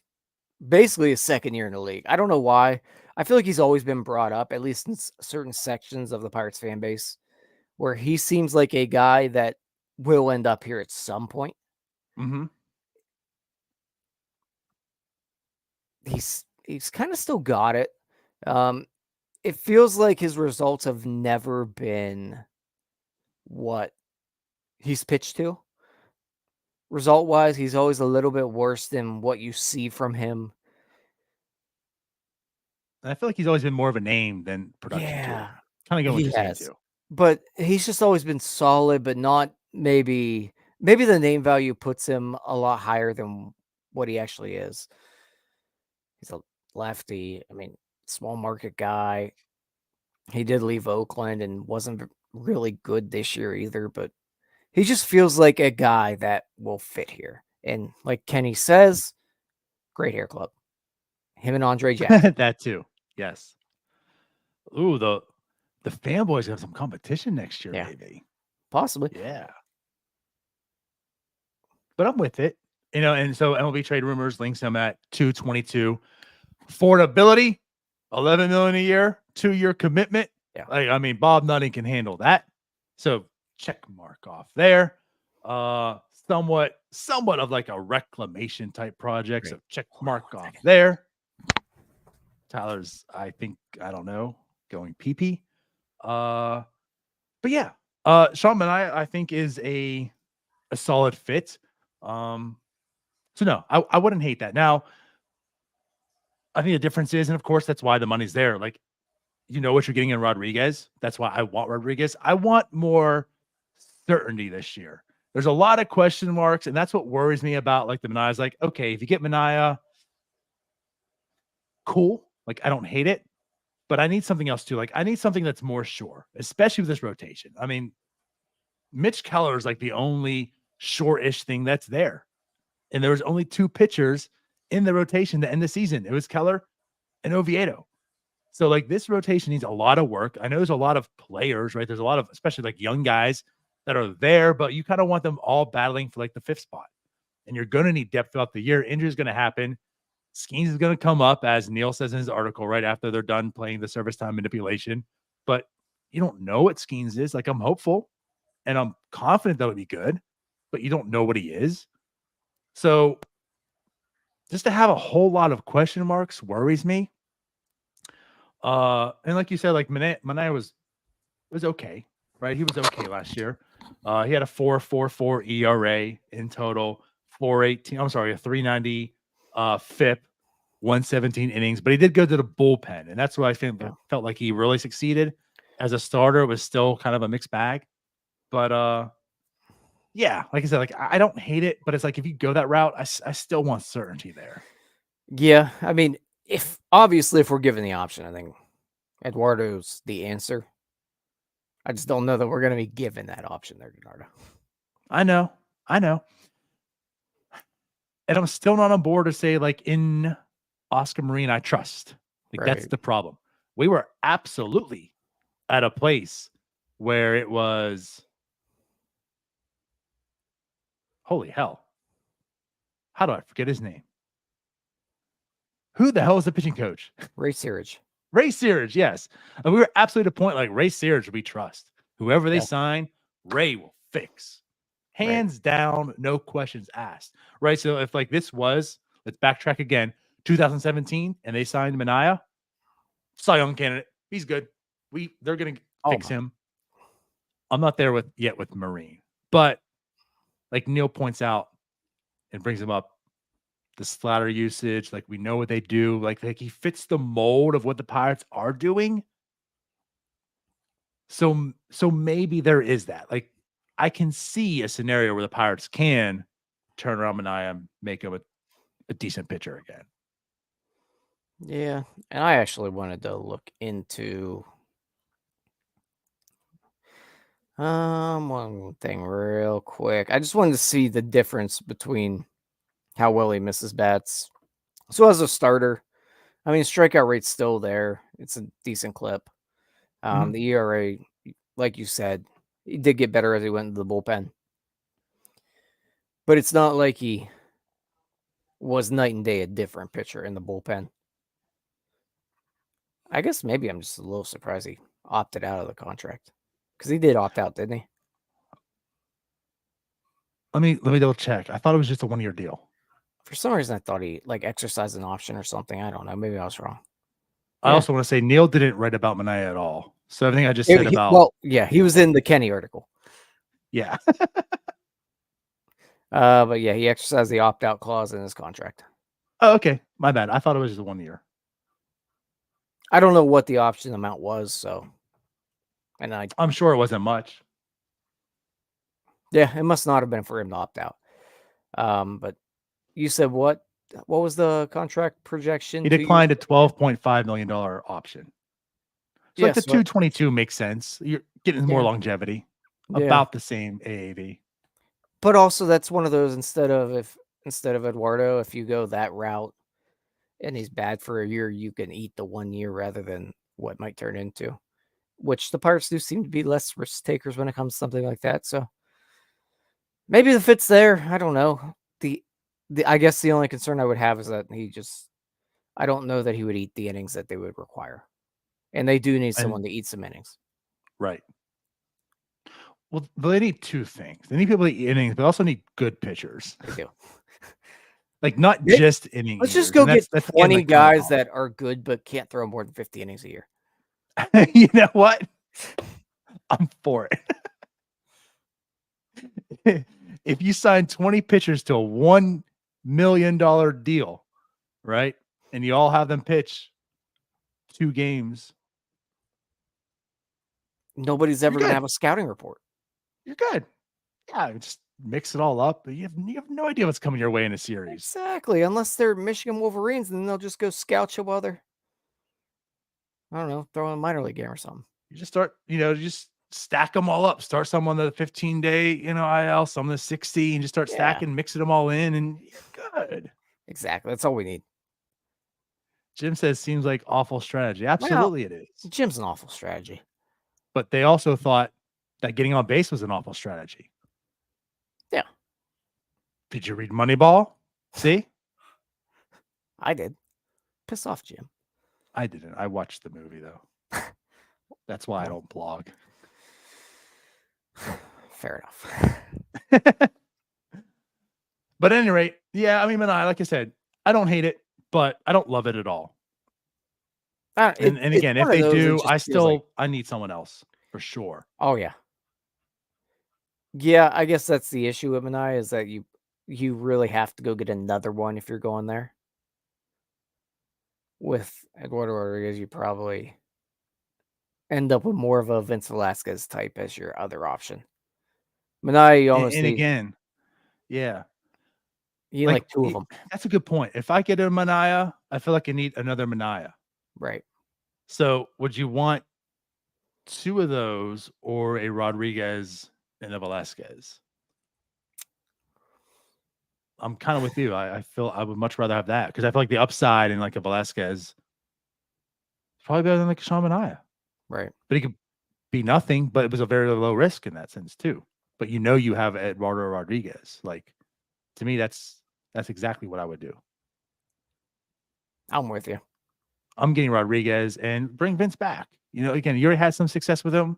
basically his second year in the league. I don't know why. I feel like he's always been brought up, at least in certain sections of the Pirates fan base, where he seems like a guy that will end up here at some point. Mm-hmm. He's kind of still got it. It feels like his results have never been what he's pitched to. Result wise, he's always a little bit worse than what you see from him. And I feel like he's always been more of a name than production too. Yeah, Kind of going what he you're saying has. too. But he's just always been solid, but not maybe the name value puts him a lot higher than what he actually is. He's a lefty. I mean, small market guy. He did leave Oakland and wasn't really good this year either, but he just feels like a guy that will fit here. And like Kenny says, great hair club. Him and Andre Jackson. That too. Yes. Ooh, the fanboys have some competition next year, Yeah. maybe. Possibly. Yeah. But I'm with it. You know, and so MLB Trade Rumors links him at 222. Affordability, $11 million a year, 2-year commitment. Yeah. Like, I mean, Bob Nutting can handle that. So check mark off there. Somewhat of like a reclamation type project. So check mark off there. Tyler's, I don't know, going pee-pee. But yeah, Sean Manaea, I think, is a solid fit. So no, I wouldn't hate that. Now, I think the difference is, and of course, that's why the money's there. Like, you know what you're getting in Rodriguez. That's why I want Rodriguez. I want more certainty this year. There's a lot of question marks, and that's what worries me about like the Manaea's. Like, okay, if you get Manaea, cool. Like, I don't hate it, but I need something else too. Like, I need something that's more sure, especially with this rotation. I mean, Mitch Keller is like the only short-ish thing that's there. And there was only 2 pitchers in the rotation to end the season. It was Keller and Oviedo. So like this rotation needs a lot of work. I know there's a lot of players, right? There's a lot of, especially like young guys that are there, but you kind of want them all battling for like the 5th spot. And you're going to need depth throughout the year. Injury is going to happen. Skeens is going to come up, as Neil says in his article, right after they're done playing the service time manipulation. But you don't know what Skeens is. Like, I'm hopeful and I'm confident that would be good, but you don't know what he is. So just to have a whole lot of question marks worries me. And like you said, like Manaea was okay, right? He was okay last year. He had a 4.44 ERA in total, 418. I'm sorry, a 390 FIP, 117 innings, but he did go to the bullpen, and that's why I felt like he really succeeded. As a starter, it was still kind of a mixed bag. But yeah, like I said, like I don't hate it, but it's like if you go that route, I still want certainty there. Yeah, I mean, if we're given the option, I think Eduardo's the answer. I just don't know that we're going to be given that option there, DiNardo. I know. And I'm still not on board to say, like, in Oscar Marine, I trust. Like, that's the problem. We were absolutely at a place where it was, holy hell. How do I forget his name? Who the hell is the pitching coach? Ray Searage. Ray Searage, yes. And we were absolutely at a point like Ray Searage we trust. Whoever they sign, Ray will fix. Hands down, no questions asked. Right? So if like this was, let's backtrack again, 2017, and they signed Manaea, Cy Young candidate. He's good. They're gonna fix him. I'm not there yet with Marine. But like Neil points out and brings him up, the splatter usage, like we know what they do. Like he fits the mold of what the Pirates are doing. So maybe there is that. Like I can see a scenario where the Pirates can turn around Manaea and make him a decent pitcher again. Yeah, and I actually wanted to look into one thing real quick. I just wanted to see the difference between how well he misses bats. So as a starter, I mean, strikeout rate's still there. It's a decent clip. The ERA, like you said, he did get better as he went into the bullpen. But it's not like he was night and day a different pitcher in the bullpen. I guess maybe I'm just a little surprised he opted out of the contract. Because he did opt out, didn't he? Let me double check. I thought it was just a 1-year deal. For some reason, I thought he like exercised an option or something. I don't know. Maybe I was wrong. I also want to say Neil didn't write about Manaea at all. So everything I just said about... Well, yeah, he was in the Kenny article. Yeah. But yeah, he exercised the opt-out clause in his contract. Oh, okay. My bad. I thought it was just 1 year. I don't know what the option amount was, so I'm sure it wasn't much. yeah, it must not have been for him to opt out. But you said what? What was the contract projection? He 2 years declined a ago? $12.5 million option. So Yeah, like the so 222 makes sense. You're getting more yeah, longevity, yeah. about the same AAV. But also, that's one of those instead of Eduardo, if you go that route and he's bad for a year, you can eat the 1 year rather than what might turn into. Which the Pirates do seem to be less risk takers when it comes to something like that. So maybe the fit's there. I don't know. I guess the only concern I would have is that I don't know that he would eat the innings that they would require. And they do need someone And to eat some innings. right. Well, they need two things. They need people to eat innings, but also need good pitchers. They do. Like not They- just inning Let's just eaters. go And get that's again, 20 like, kinda guys that are good but can't throw more than 50 innings a year. off. You know what? I'm for it. If you sign 20 pitchers to a $1 million deal, right? And you all have them pitch 2 games, Nobody's ever you're going to good. have a scouting report. You're good. Yeah, just mix it all up. But you have no idea what's coming your way in a series. Exactly. Unless they're Michigan Wolverines, and then they'll just go scout you while they're, I don't know, throwing a minor league game or something. You just start, just stack them all up. Start some on the 15-day, IL, some on the 60, and just start Yeah. stacking, mixing them all in, and you're good. Exactly. That's all we need. Jim says seems like awful strategy. Absolutely it is. Jim's an awful strategy. But they also thought that getting on base was an awful strategy. Yeah. Did you read Moneyball? See? I did. Piss off, Jim. I didn't. I watched the movie, though. That's why I don't blog. Fair enough. But at any rate, yeah, I mean, like I said, I don't hate it, but I don't love it at all. And again, if they do, I need someone else for sure. Oh, yeah. Yeah, I guess that's the issue with Manai is that you really have to go get another one if you're going there. With Eduardo Rodriguez, you probably end up with more of a Vince Velasquez type as your other option. Manai, you almost And need, again, yeah. you need like 2 of them. That's a good point. If I get a Manaea, I feel like I need another Manaea. Right. So would you want 2 of those or a Rodriguez and a Velasquez? I'm kind of with you. I feel I would much rather have that because I feel like the upside in like a Velasquez is probably better than like a Sean Manaea. Right. But he could be nothing, but it was a very low risk in that sense too. But you have Eduardo Rodriguez. Like to me, that's exactly what I would do. I'm with you. I'm getting Rodriguez and bring Vince back. Again, you already had some success with him.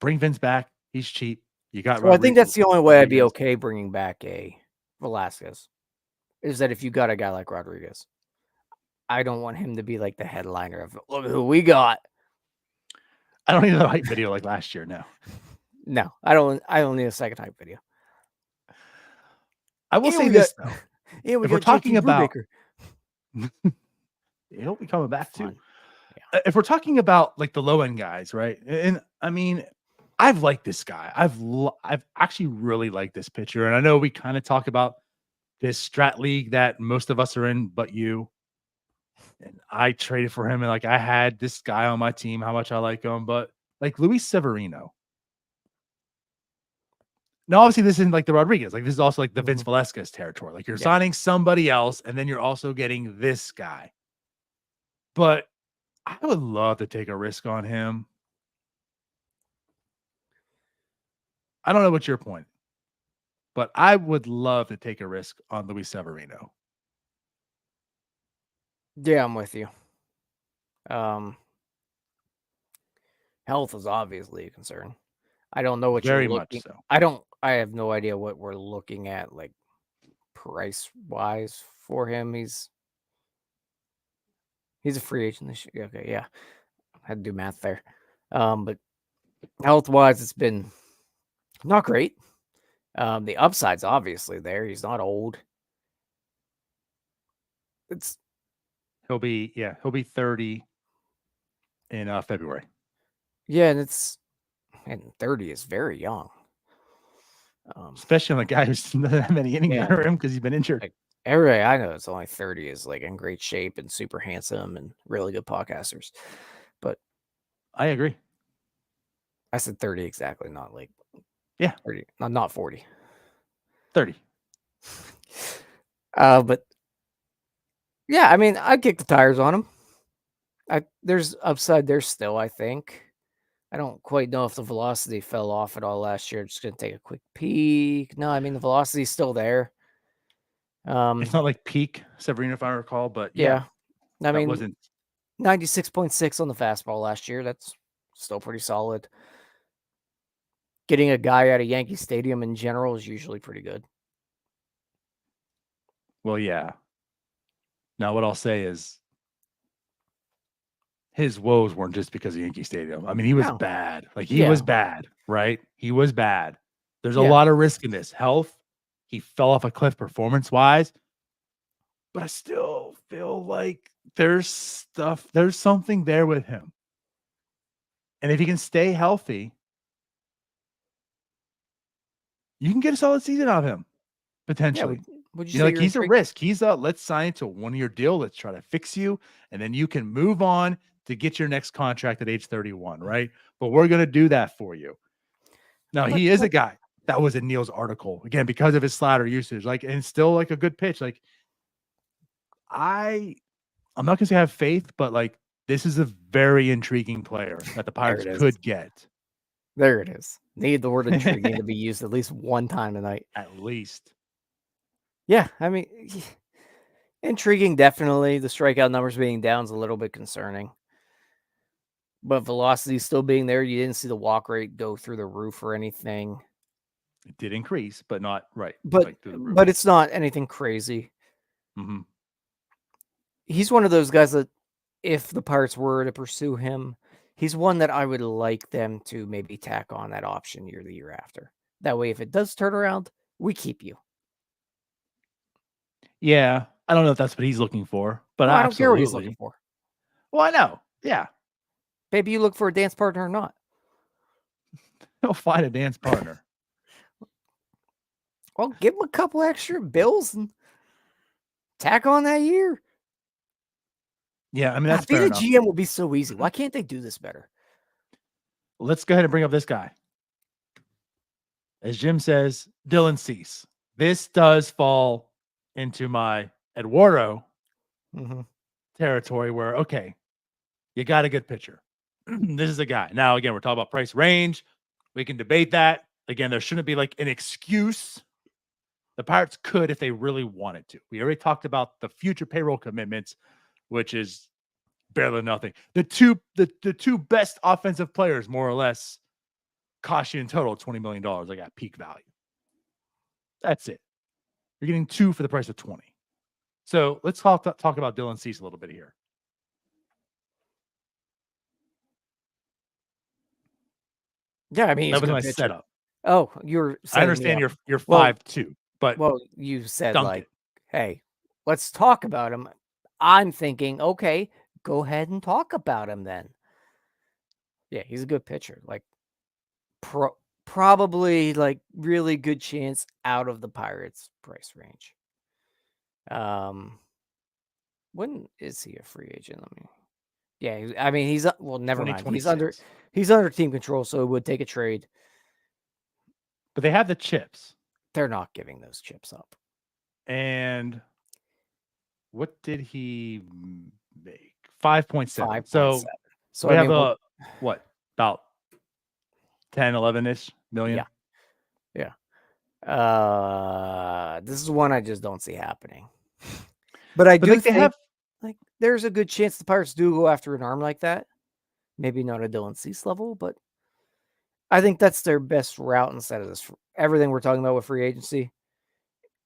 Bring Vince back. He's cheap. You got. Well, I think that's the only way I'd be okay bringing back a Velasquez. Is that if you got a guy like Rodriguez, I don't want him to be like the headliner of look who we got. I don't need a hype video like last year. No, I don't need a second hype video. I will say this though. If we're talking about, he'll be coming back too. Yeah. If we're talking about like the low end guys, right? And I mean, I've liked this guy. I've actually really liked this pitcher, and I know we kind of talk about this strat league that most of us are in, but you. And I traded for him, and like I had this guy on my team, how much I like him, but like Luis Severino. Now, obviously, this isn't like the Rodriguez. Like this is also like the Vince Velasquez territory. Like you're signing somebody else, and then you're also getting this guy. But I would love to take a risk on him. I don't know what's your point, but I would love to take a risk on Luis Severino. Yeah, I'm with you. Health is obviously a concern. I don't know what very much so. I have no idea what we're looking at, like price wise for him. He's a free agent this year. Okay, yeah. I had to do math there. But health wise, it's been Not great. The upside's obviously there. He's not old. It's He'll be 30 in February. yeah, and 30 is very young. Especially on a guy who's not that many innings Yeah. under him because he's been injured. Like, everybody I know that's only 30 is like in great shape and super handsome and really good podcasters. But I agree. I said 30 exactly, not like 30. not 40. 30. But yeah, I mean, I'd kick the tires on him. There's upside there still, I think. I don't quite know if the velocity fell off at all last year. Just gonna take a quick peek. No, I mean the velocity's still there. It's not like peak Severino, if I recall, but yeah. I that mean, wasn't 96.6 on the fastball last year. That's still pretty solid. Getting a guy out of Yankee Stadium in general is usually pretty good. well, yeah. Now, what I'll say is his woes weren't just because of Yankee Stadium. I mean, he was No. bad. Like he was bad, right? He was bad. There's a Yeah. lot of risk in this. Health, he fell off a cliff performance-wise, but I still feel like there's something there with him. And if he can stay healthy, you can get a solid season out of him potentially. Would You know, like he's a risk. He's let's sign to 1-year deal. Let's try to fix you, and then you can move on to get your next contract at age 31, right? But we're gonna do that for you. Now he is a guy that was in Neil's article again because of his slider usage, like, and still like a good pitch. Like I'm not gonna say I have faith, but like this is a very intriguing player that the Pirates could get. There it is. Need the word intriguing to be used at least one time tonight. At least. Yeah, I mean, intriguing, definitely. The strikeout numbers being down is a little bit concerning. But velocity still being there. You didn't see the walk rate go through the roof or anything. It did increase, but not right. But like through the roof. but it's not anything crazy. Mm-hmm. He's one of those guys that if the Pirates were to pursue him, he's one that I would like them to maybe tack on that option year the year after. That way, if it does turn around, we keep you. Yeah, I don't know if that's what he's looking for, but I don't care what he's looking for. Well, I know. Yeah. Maybe you look for a dance partner or not. He'll find a dance partner. Well, give him a couple extra bills and tack on that year. Yeah, I mean, that's being fair a enough. GM would be so easy. Why can't they do this better? Let's go ahead and bring up this guy. As Jim says, Dylan Cease. This does fall into my Eduardo territory where, okay, you got a good pitcher. This is a guy. Now, again, we're talking about price range. We can debate that. Again, there shouldn't be like an excuse. The Pirates could if they really wanted to. We already talked about the future payroll commitments, which is barely nothing. The two best offensive players, more or less, cost you in total $20 million. Like at peak value. That's it. You're getting 2 for the price of 20. So let's talk about Dylan Cease a little bit here. Yeah, I mean, that was my setup. Oh, you're. I understand you're 5'2", but you said like, it. hey, let's talk about him. I'm thinking, okay, go ahead and talk about him then. Yeah, he's a good pitcher. Like, probably like really good chance out of the Pirates price range. When is he a free agent? Yeah, I mean he's never mind. He's under team control, so it would take a trade. But they have the chips. They're not giving those chips up. And what did he make? 5.7. So we have about 10, 11-ish million. Yeah. This is one I just don't see happening. But I do think like there's a good chance the Pirates do go after an arm like that. Maybe not a Dylan Cease level, but I think that's their best route instead of this everything we're talking about with free agency.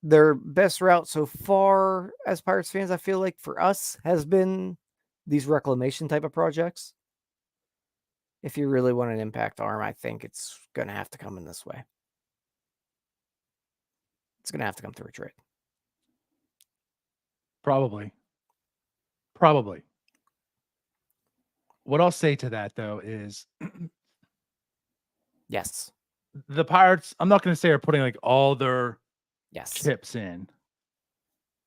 Their best route so far as Pirates fans, I feel like for us, has been these reclamation type of projects. If you really want an impact arm, I think it's going to have to come in this way. It's going to have to come through a trade. Probably. What I'll say to that, though, is Yes. the Pirates, I'm not going to say are putting like all their Yes. chips in.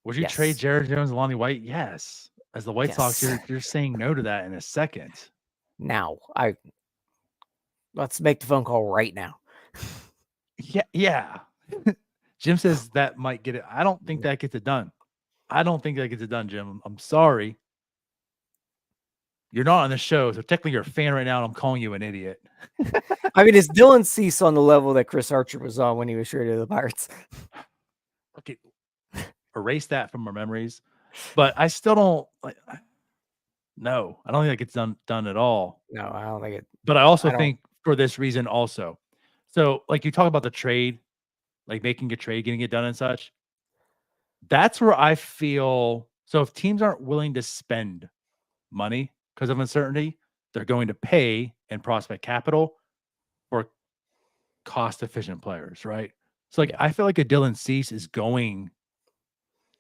Would you trade Yes. Jared Jones and Lonnie White? Yes. As the White Sox, Yes. you're saying no to that in a second. Now, let's make the phone call right now. Yeah. Jim says that might get it. I don't think that gets it done. Jim. I'm sorry. You're not on the show, so technically you're a fan right now, and I'm calling you an idiot. I mean, is Dylan Cease on the level that Chris Archer was on when he was traded to the Pirates? Okay, erase that from our memories. But I still don't like. No, I don't think that gets done at all. No, I don't think it. But I also think for this reason also. So, like you talk about the trade, like making a trade, getting it done and such. That's where I feel. So if teams aren't willing to spend money because of uncertainty, they're going to pay in prospect capital for cost-efficient players, right? So, like, I feel like a Dylan Cease is going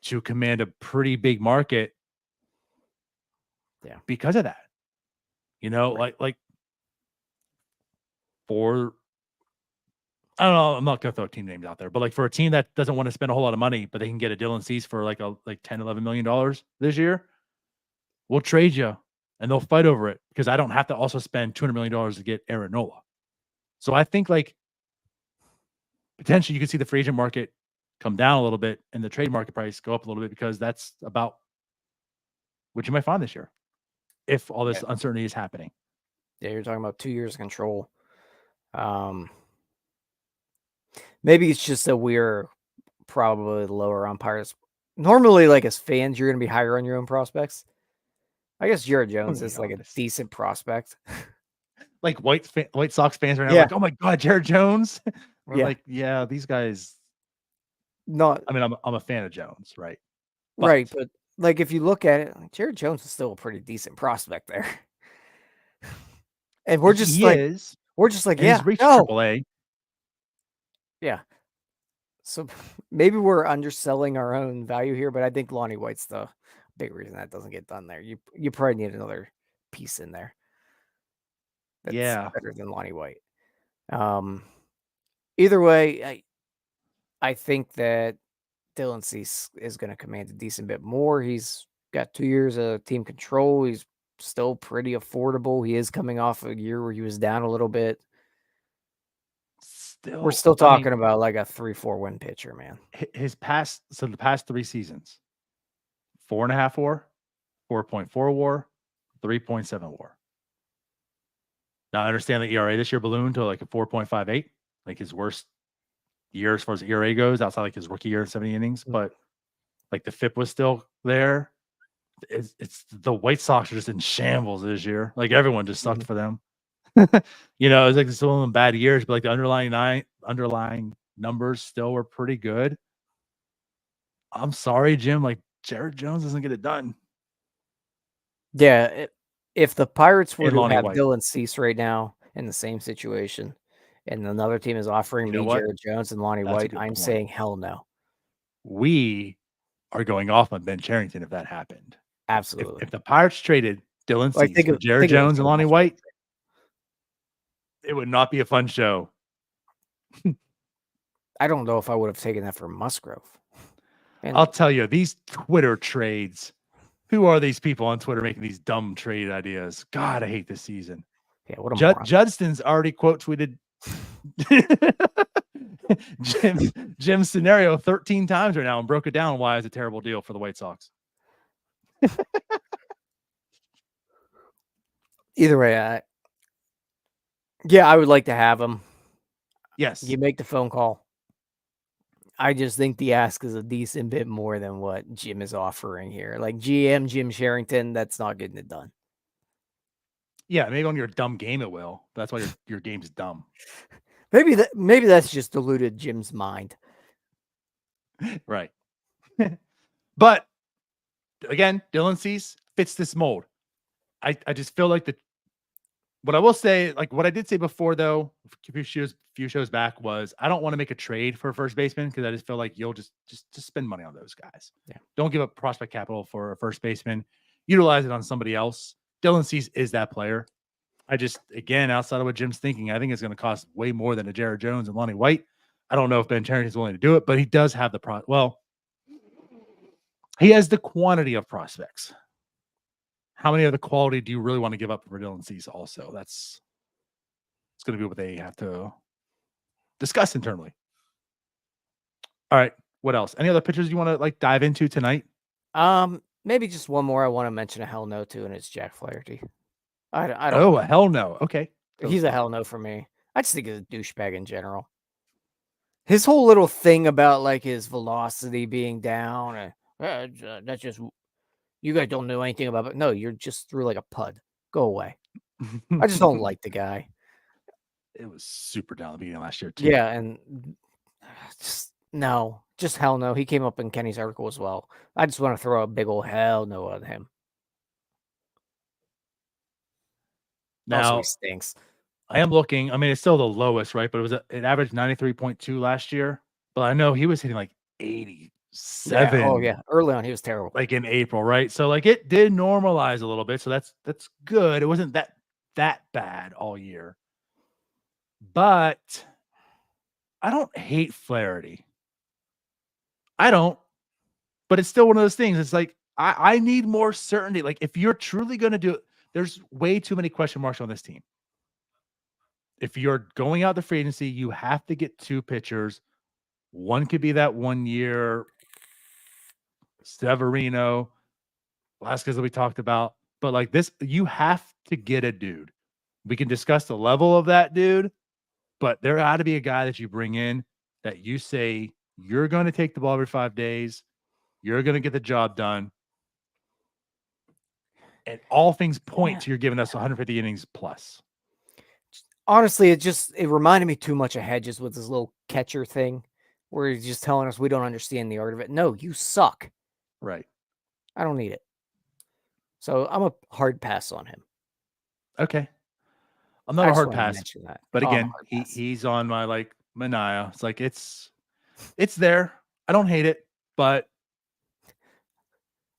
to command a pretty big market, because of that. You know, like for I don't know, I'm not gonna throw team names out there, but like for a team that doesn't want to spend a whole lot of money, but they can get a Dylan Cease for like 10, $11 million this year, we'll trade you and they'll fight over it because I don't have to also spend $200 million to get Aaron Nola. So I think like potentially you could see the free agent market come down a little bit and the trade market price go up a little bit because that's about what you might find this year if all this uncertainty is happening. Yeah, you're talking about 2 years of control. Maybe it's just that we're probably lower on Pirates. Normally, like as fans, you're going to be higher on your own prospects. I guess Jared Jones is like a decent prospect. Like White Sox fans right now, like, oh my God, Jared Jones. We're like, yeah, these guys. Not. I mean, I'm a fan of Jones, right? Right, but like if you look at it, like, Jared Jones is still a pretty decent prospect there. And we're just like, yeah, he's reached AAA. Yeah. So maybe we're underselling our own value here, but I think Lonnie White's the big reason that doesn't get done there. You probably need another piece in there. That's better than Lonnie White. Either way, I think that Dylan Cease is going to command a decent bit more. He's got 2 years of team control. He's still pretty affordable. He is coming off a year where he was down a little bit. We're still talking about like a 3-4 win pitcher, man. The past 3 seasons, 4.5 WAR, 4.4 WAR, 3.7 WAR. Now I understand the ERA this year ballooned to like a 4.58, like his worst year as far as ERA goes, outside like his rookie year, 70 innings. But like the FIP was still there. It's the White Sox are just in shambles this year. Like everyone just sucked for them. You know, it's like still in bad years, but like the underlying numbers still were pretty good. I'm sorry, Jim. Like Jared Jones doesn't get it done. Yeah, if the Pirates were to have White. Dylan Cease right now in the same situation, and another team is offering me Jared Jones and Lonnie White, I'm saying hell no. We are going off on Ben Cherington if that happened. Absolutely. If the Pirates traded Dylan Cease for Jared Jones and Lonnie White, it would not be a fun show. I don't know if I would have taken that for Musgrove. And I'll tell you, these Twitter trades, who are these people on Twitter making these dumb trade ideas? God, I hate this season. Yeah, what a moron. Judston's already quote tweeted Jim's scenario 13 times right now and broke it down why it's a terrible deal for the White Sox. Either way, I would like to have him. Yes. You make the phone call. I just think the ask is a decent bit more than what Jim is offering here. Like GM Jim Cherington, that's not getting it done. Yeah, maybe on your dumb game it will. That's why your game's dumb. Maybe that's just diluted Jim's mind. Right. But again, Dylan Cease fits this mold. I just feel like What I will say, like what I did say before, though, a few shows back was I don't want to make a trade for a first baseman because I just feel like you'll just spend money on those guys. Yeah. Don't give up prospect capital for a first baseman. Utilize it on somebody else. Dylan Cease is that player. I just, again, outside of what Jim's thinking, I think it's going to cost way more than a Jared Jones and Lonnie White. I don't know if Ben Cherington is willing to do it, but he does have he has the quantity of prospects. How many of the quality do you really want to give up for Dylan Cease also? It's going to be what they have to discuss internally. All right. What else? Any other pitchers you want to like dive into tonight? Maybe just one more I want to mention a hell no to, and it's Jack Flaherty. I don't. Oh, a hell no. Okay. He's a hell no for me. I just think he's a douchebag in general. His whole little thing about like his velocity being down, that's just you guys don't know anything about it. No, you're just through like a pud. Go away. I just don't like the guy. It was super down at the beginning of last year too. Yeah, and just hell no. He came up in Kenny's article as well. I just want to throw a big old hell no on him. Now Also, he stinks. I am looking. I mean, it's still the lowest, right? But it averaged 93.2 last year. But I know he was hitting like 87. Yeah. Oh yeah, early on he was terrible. Like in April, right? So like it did normalize a little bit. So that's good. It wasn't that bad all year. But I don't hate Flaherty. I don't. But it's still one of those things. It's like I need more certainty. Like if you're truly going to do it, there's way too many question marks on this team. If you're going out the free agency, you have to get two pitchers. One could be that 1 year Severino, Velasquez that we talked about. But like this, you have to get a dude. We can discuss the level of that dude, but there ought to be a guy that you bring in that you say you're going to take the ball every 5 days. You're going to get the job done. And all things point to you're giving us 150 innings plus. Honestly, it reminded me too much of Hedges with his little catcher thing where he's just telling us we don't understand the art of it. No, you suck. Right. I don't need it. So I'm a hard pass on him. Okay. I'm not a hard pass. But again, he's on my like Mania. It's like it's there. I don't hate it, but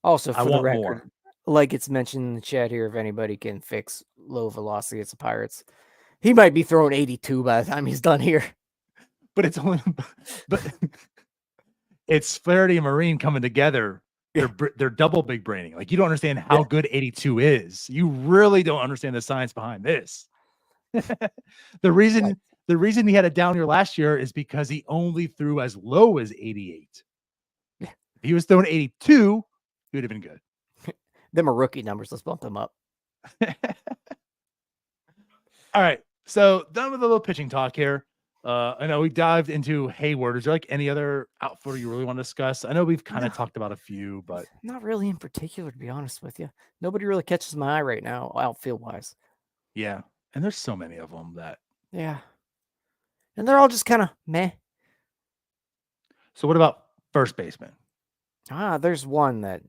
also for the record, more. Like it's mentioned in the chat here, if anybody can fix low velocity, it's the Pirates. He might be throwing 82 by the time he's done here. But it's only it's Flaherty and Marine coming together. They're double big braining. Like you don't understand how good 82 is. You really don't understand the science behind this. The reason he had a down year last year is because he only threw as low as 88. If he was throwing 82, he would have been good. Them are rookie numbers. Let's bump them up. All right. So done with a little pitching talk here. I know we dived into Hayward. Is there like any other outfielder you really want to discuss? I know we've kind of talked about a few, but not really in particular, to be honest with you. Nobody really catches my eye right now, outfield wise. Yeah. And there's so many of them that. Yeah. And they're all just kind of meh. So what about first baseman? There's one that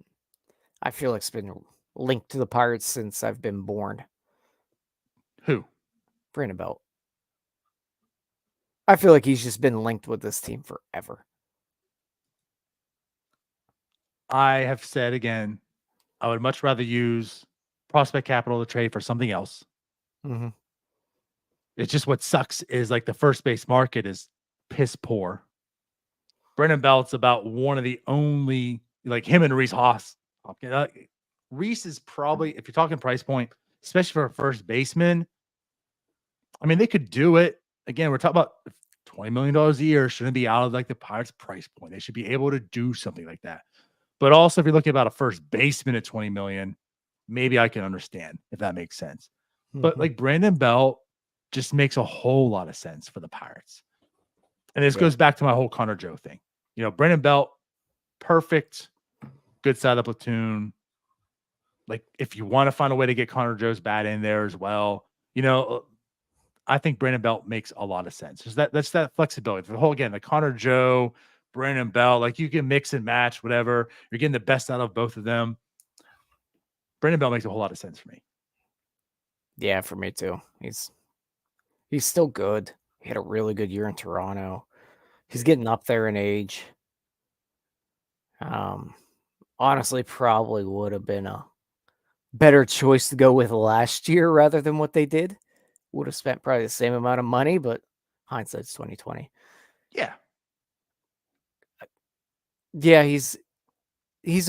I feel like's been linked to the Pirates since I've been born. Who? Brandon Belt. I feel like he's just been linked with this team forever. I have said again, I would much rather use prospect capital to trade for something else. Mm-hmm. It's just what sucks is like the first base market is piss poor. Brandon Belt's about one of the only, like him and Reese Hopkins. Reese is probably, if you're talking price point, especially for a first baseman, I mean, they could do it. Again, we're talking about $20 million a year. Shouldn't be out of like the Pirates price point. They should be able to do something like that. But also, if you're looking about a first baseman at $20 million, maybe I can understand if that makes sense. Mm-hmm. But like Brandon Belt just makes a whole lot of sense for the Pirates. And this goes back to my whole Connor Joe thing. You know, Brandon Belt, perfect, good side of the platoon. Like, if you want to find a way to get Connor Joe's bat in there as well, you know, I think Brandon Belt makes a lot of sense. That's that flexibility. The whole, again, the Connor Joe, Brandon Belt, like you can mix and match, whatever. You're getting the best out of both of them. Brandon Belt makes a whole lot of sense for me. Yeah, for me too. He's still good. He had a really good year in Toronto. He's getting up there in age. Honestly, probably would have been a better choice to go with last year rather than what they did. Would have spent probably the same amount of money, but hindsight's 2020. Yeah. Yeah, he's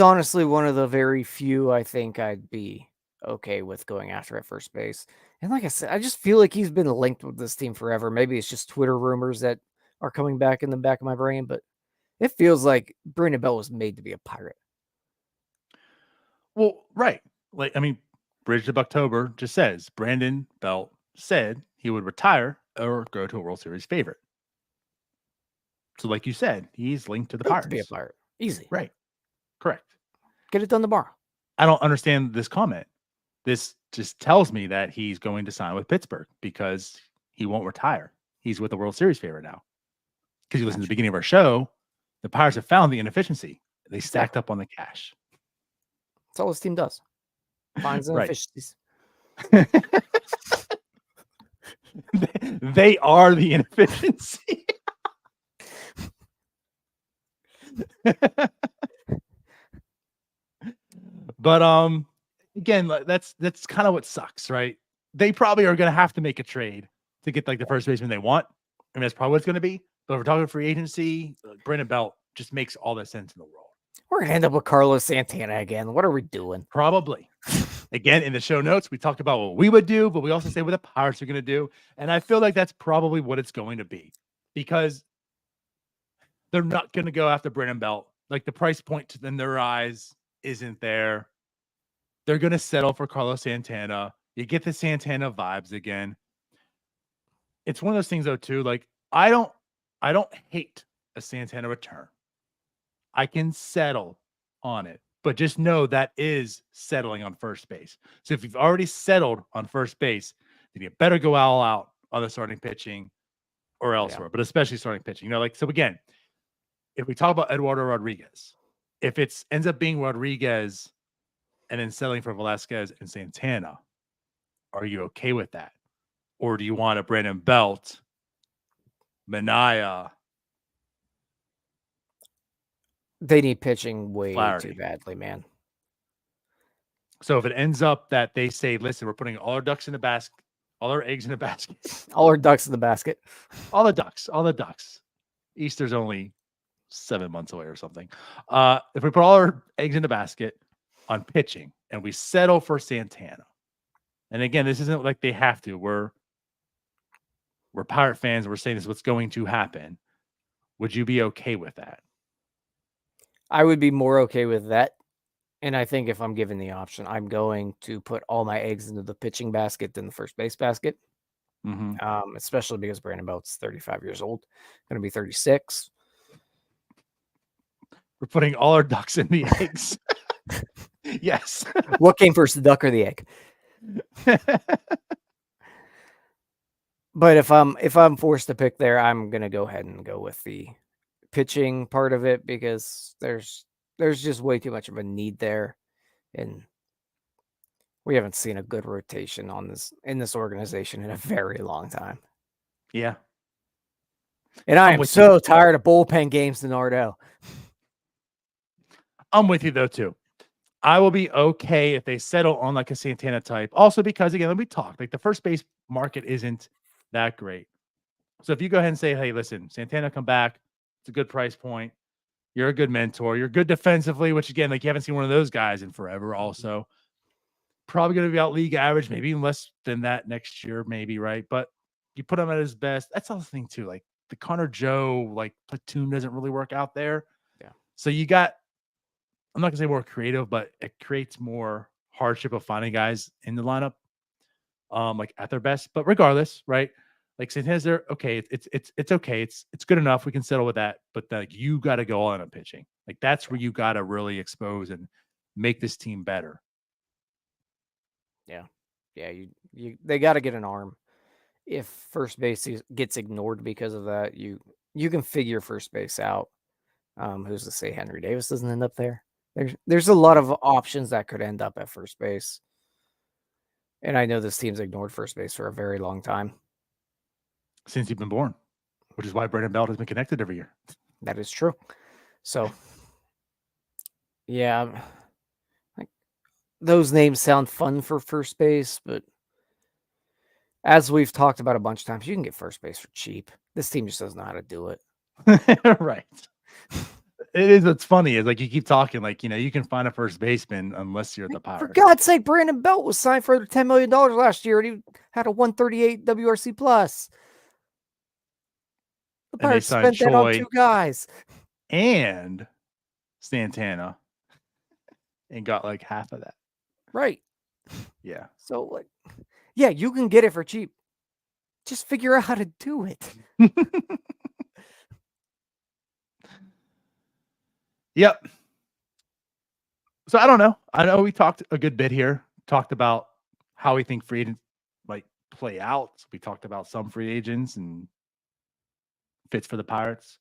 honestly one of the very few I think I'd be okay with going after at first base. And like I said, I just feel like he's been linked with this team forever. Maybe it's just Twitter rumors that are coming back in the back of my brain, but it feels like Brandon Belt was made to be a Pirate. Well, right. Like, I mean, Bridge of October just says Brandon Belt said he would retire or go to a World Series favorite. So, like you said, he's linked to the Built Pirates. to be a Pirate. Easy. Right. Correct. Get it done tomorrow. I don't understand this comment. This just tells me that he's going to sign with Pittsburgh because he won't retire. He's with the World Series favorite now. Because you listen to the beginning of our show, the Pirates have found the inefficiency. They stacked up on the cash. That's all this team does. Finds Right. inefficiencies. They are the inefficiency. But again, that's kind of what sucks, right? They probably are going to have to make a trade to get like the first baseman they want. I mean, that's probably what it's going to be. But if we're talking free agency, Brandon Belt just makes all the sense in the world. We're going to end up with Carlos Santana again. What are we doing? Probably. Again, in the show notes, we talked about what we would do, but we also say what the Pirates are going to do. And I feel like that's probably what it's going to be because they're not going to go after Brandon Belt. Like the price point in their eyes isn't there. They're going to settle for Carlos Santana. You get the Santana vibes again. It's one of those things though, too. Like I don't hate a Santana return. I can settle on it, but just know that is settling on first base. So if you've already settled on first base, then you better go all out on the starting pitching or elsewhere, but especially starting pitching. You know, like so again, if we talk about Eduardo Rodriguez, if it ends up being Rodriguez and then settling for Velasquez and Santana, are you okay with that? Or do you want a Brandon Belt, Minaya? They need pitching way Flaherty. too badly, man. So if it ends up that they say, listen, we're putting all our ducks in the basket, all our eggs in the basket, all our ducks in the basket, all the ducks. Easter's only 7 months away or something. If we put all our eggs in the basket on pitching and we settle for Santana, and again, this isn't like they have to. We're Pirate fans. We're saying this is what's going to happen. Would you be okay with that? I would be more okay with that. And I think if I'm given the option, I'm going to put all my eggs into the pitching basket than the first base basket. Mm-hmm. Especially because Brandon Belt's 35 years old, going to be 36. We're putting all our ducks in the eggs. Yes. What came first, the duck or the egg? But if I'm forced to pick there, I'm going to go ahead and go with the pitching part of it because there's just way too much of a need there, and we haven't seen a good rotation in this organization in a very long time. Yeah. And I am so tired of bullpen games, DiNardo. I'm with you though too. I will be okay if they settle on like a Santana type. Also because again, let me talk. Like the first base market isn't that great. So if you go ahead and say, hey, listen, Santana come back, it's a good price point. You're a good mentor. You're good defensively, which again, like you haven't seen one of those guys in forever. Also, probably going to be out league average, maybe even less than that next year, maybe, right? But you put him at his best. That's the thing too. Like the Connor Joe like platoon doesn't really work out there. Yeah. So you got, I'm not gonna say more creative, but it creates more hardship of finding guys in the lineup, like at their best. But regardless, right? Like Santana's there, okay, it's okay, it's good enough. We can settle with that. But like you got to go all in on pitching. Like that's where you got to really expose and make this team better. Yeah, they got to get an arm. If first base gets ignored because of that, you can figure first base out. Who's to say Henry Davis doesn't end up there? There's a lot of options that could end up at first base. And I know this team's ignored first base for a very long time. Since you've been born, which is why Brandon Belt has been connected every year. That is true. So, yeah, like those names sound fun for first base, but as we've talked about a bunch of times, you can get first base for cheap. This team just doesn't know how to do it. Right. It is. What's funny is like you keep talking like, you can find a first baseman unless you're the For Pirates. God's sake, Brandon Belt was signed for $10 million last year, and he had a 138 WRC plus. The And they Pirates signed spent that on Choi 2 guys. and Santana and got like half of that. Right. Yeah. So, like, yeah, you can get it for cheap. Just figure out how to do it. Yep. So I don't know. I know we talked a good bit here. Talked about how we think free agents might play out. We talked about some free agents and fits for the Pirates.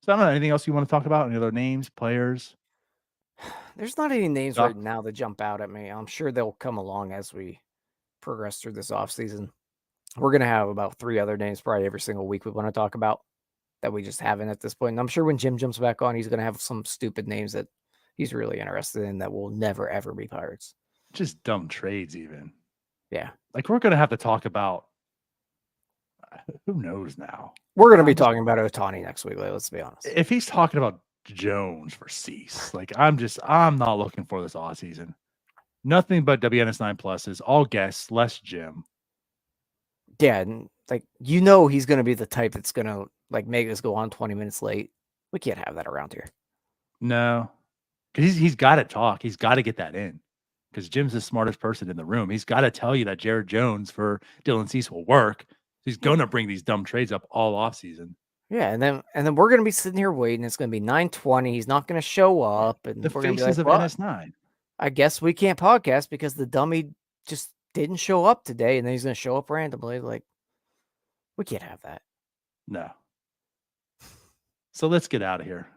So I don't know. Anything else you want to talk about? Any other names, players? There's not any names Doc? right now that jump out at me. I'm sure they'll come along as we progress through this offseason. We're going to have about 3 other names probably every single week we want to talk about that we just haven't at this point. And I'm sure when Jim jumps back on, he's going to have some stupid names that he's really interested in that will never, ever be Pirates. Just dumb trades even. Yeah. Like we're going to have to talk about who knows now. We're going to be talking about Ohtani next week. Let's be honest. If he's talking about Jones for Cease, like I'm not looking for this offseason. Nothing but WNS9 pluses, all guests, less Jim. Yeah, and like he's going to be the type that's going to like make us go on 20 minutes late. We can't have that around here. No, because he's got to talk. He's got to get that in. Because Jim's the smartest person in the room. He's got to tell you that Jared Jones for Dylan Cease will work. He's going to bring these dumb trades up all offseason. Yeah, and then we're going to be sitting here waiting. It's going to be 9:20. He's not going to show up, and The we're going to be faces like, of well, NS9. I guess we can't podcast because the dummy just didn't show up today, and then he's going to show up randomly. Like, we can't have that. No. So let's get out of here.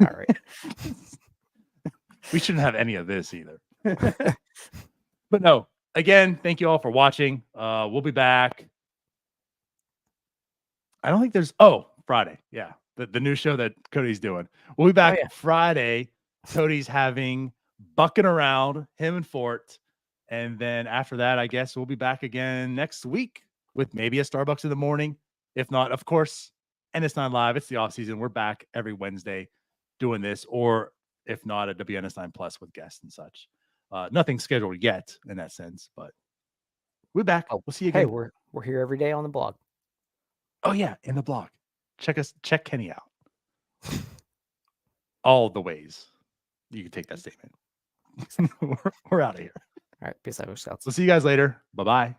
All right. We shouldn't have any of this either. But no, again, thank you all for watching. We'll be back. I don't think there's Friday. Yeah. The new show that Cody's doing. We'll be back Friday. Cody's having Bucking Around, him and Fort. And then after that, I guess we'll be back again next week with maybe a Starbucks in the morning. If not, of course, NS9LIVE. It's the off season. We're back every Wednesday doing this, or if not, a WNS9 Plus with guests and such. Nothing scheduled yet in that sense, but we're back. We'll see you again. Hey, we're here every day on the blog. Oh yeah, in the blog. Check Kenny out. All the ways you can take that statement. we're out of here. All right, peace out, Scouts. We'll see you guys later. Bye-bye.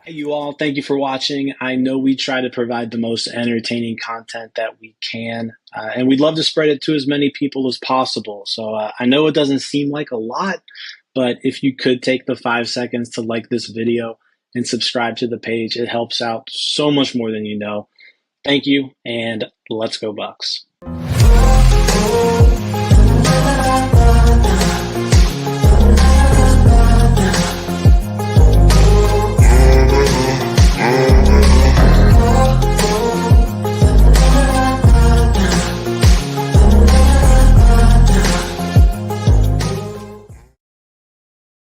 Hey, you all. Thank you for watching. I know we try to provide the most entertaining content that we can, and we'd love to spread it to as many people as possible. So I know it doesn't seem like a lot, but if you could take the 5 seconds to like this video and subscribe to the page, it helps out so much more than you know. Thank you, and let's go Bucks.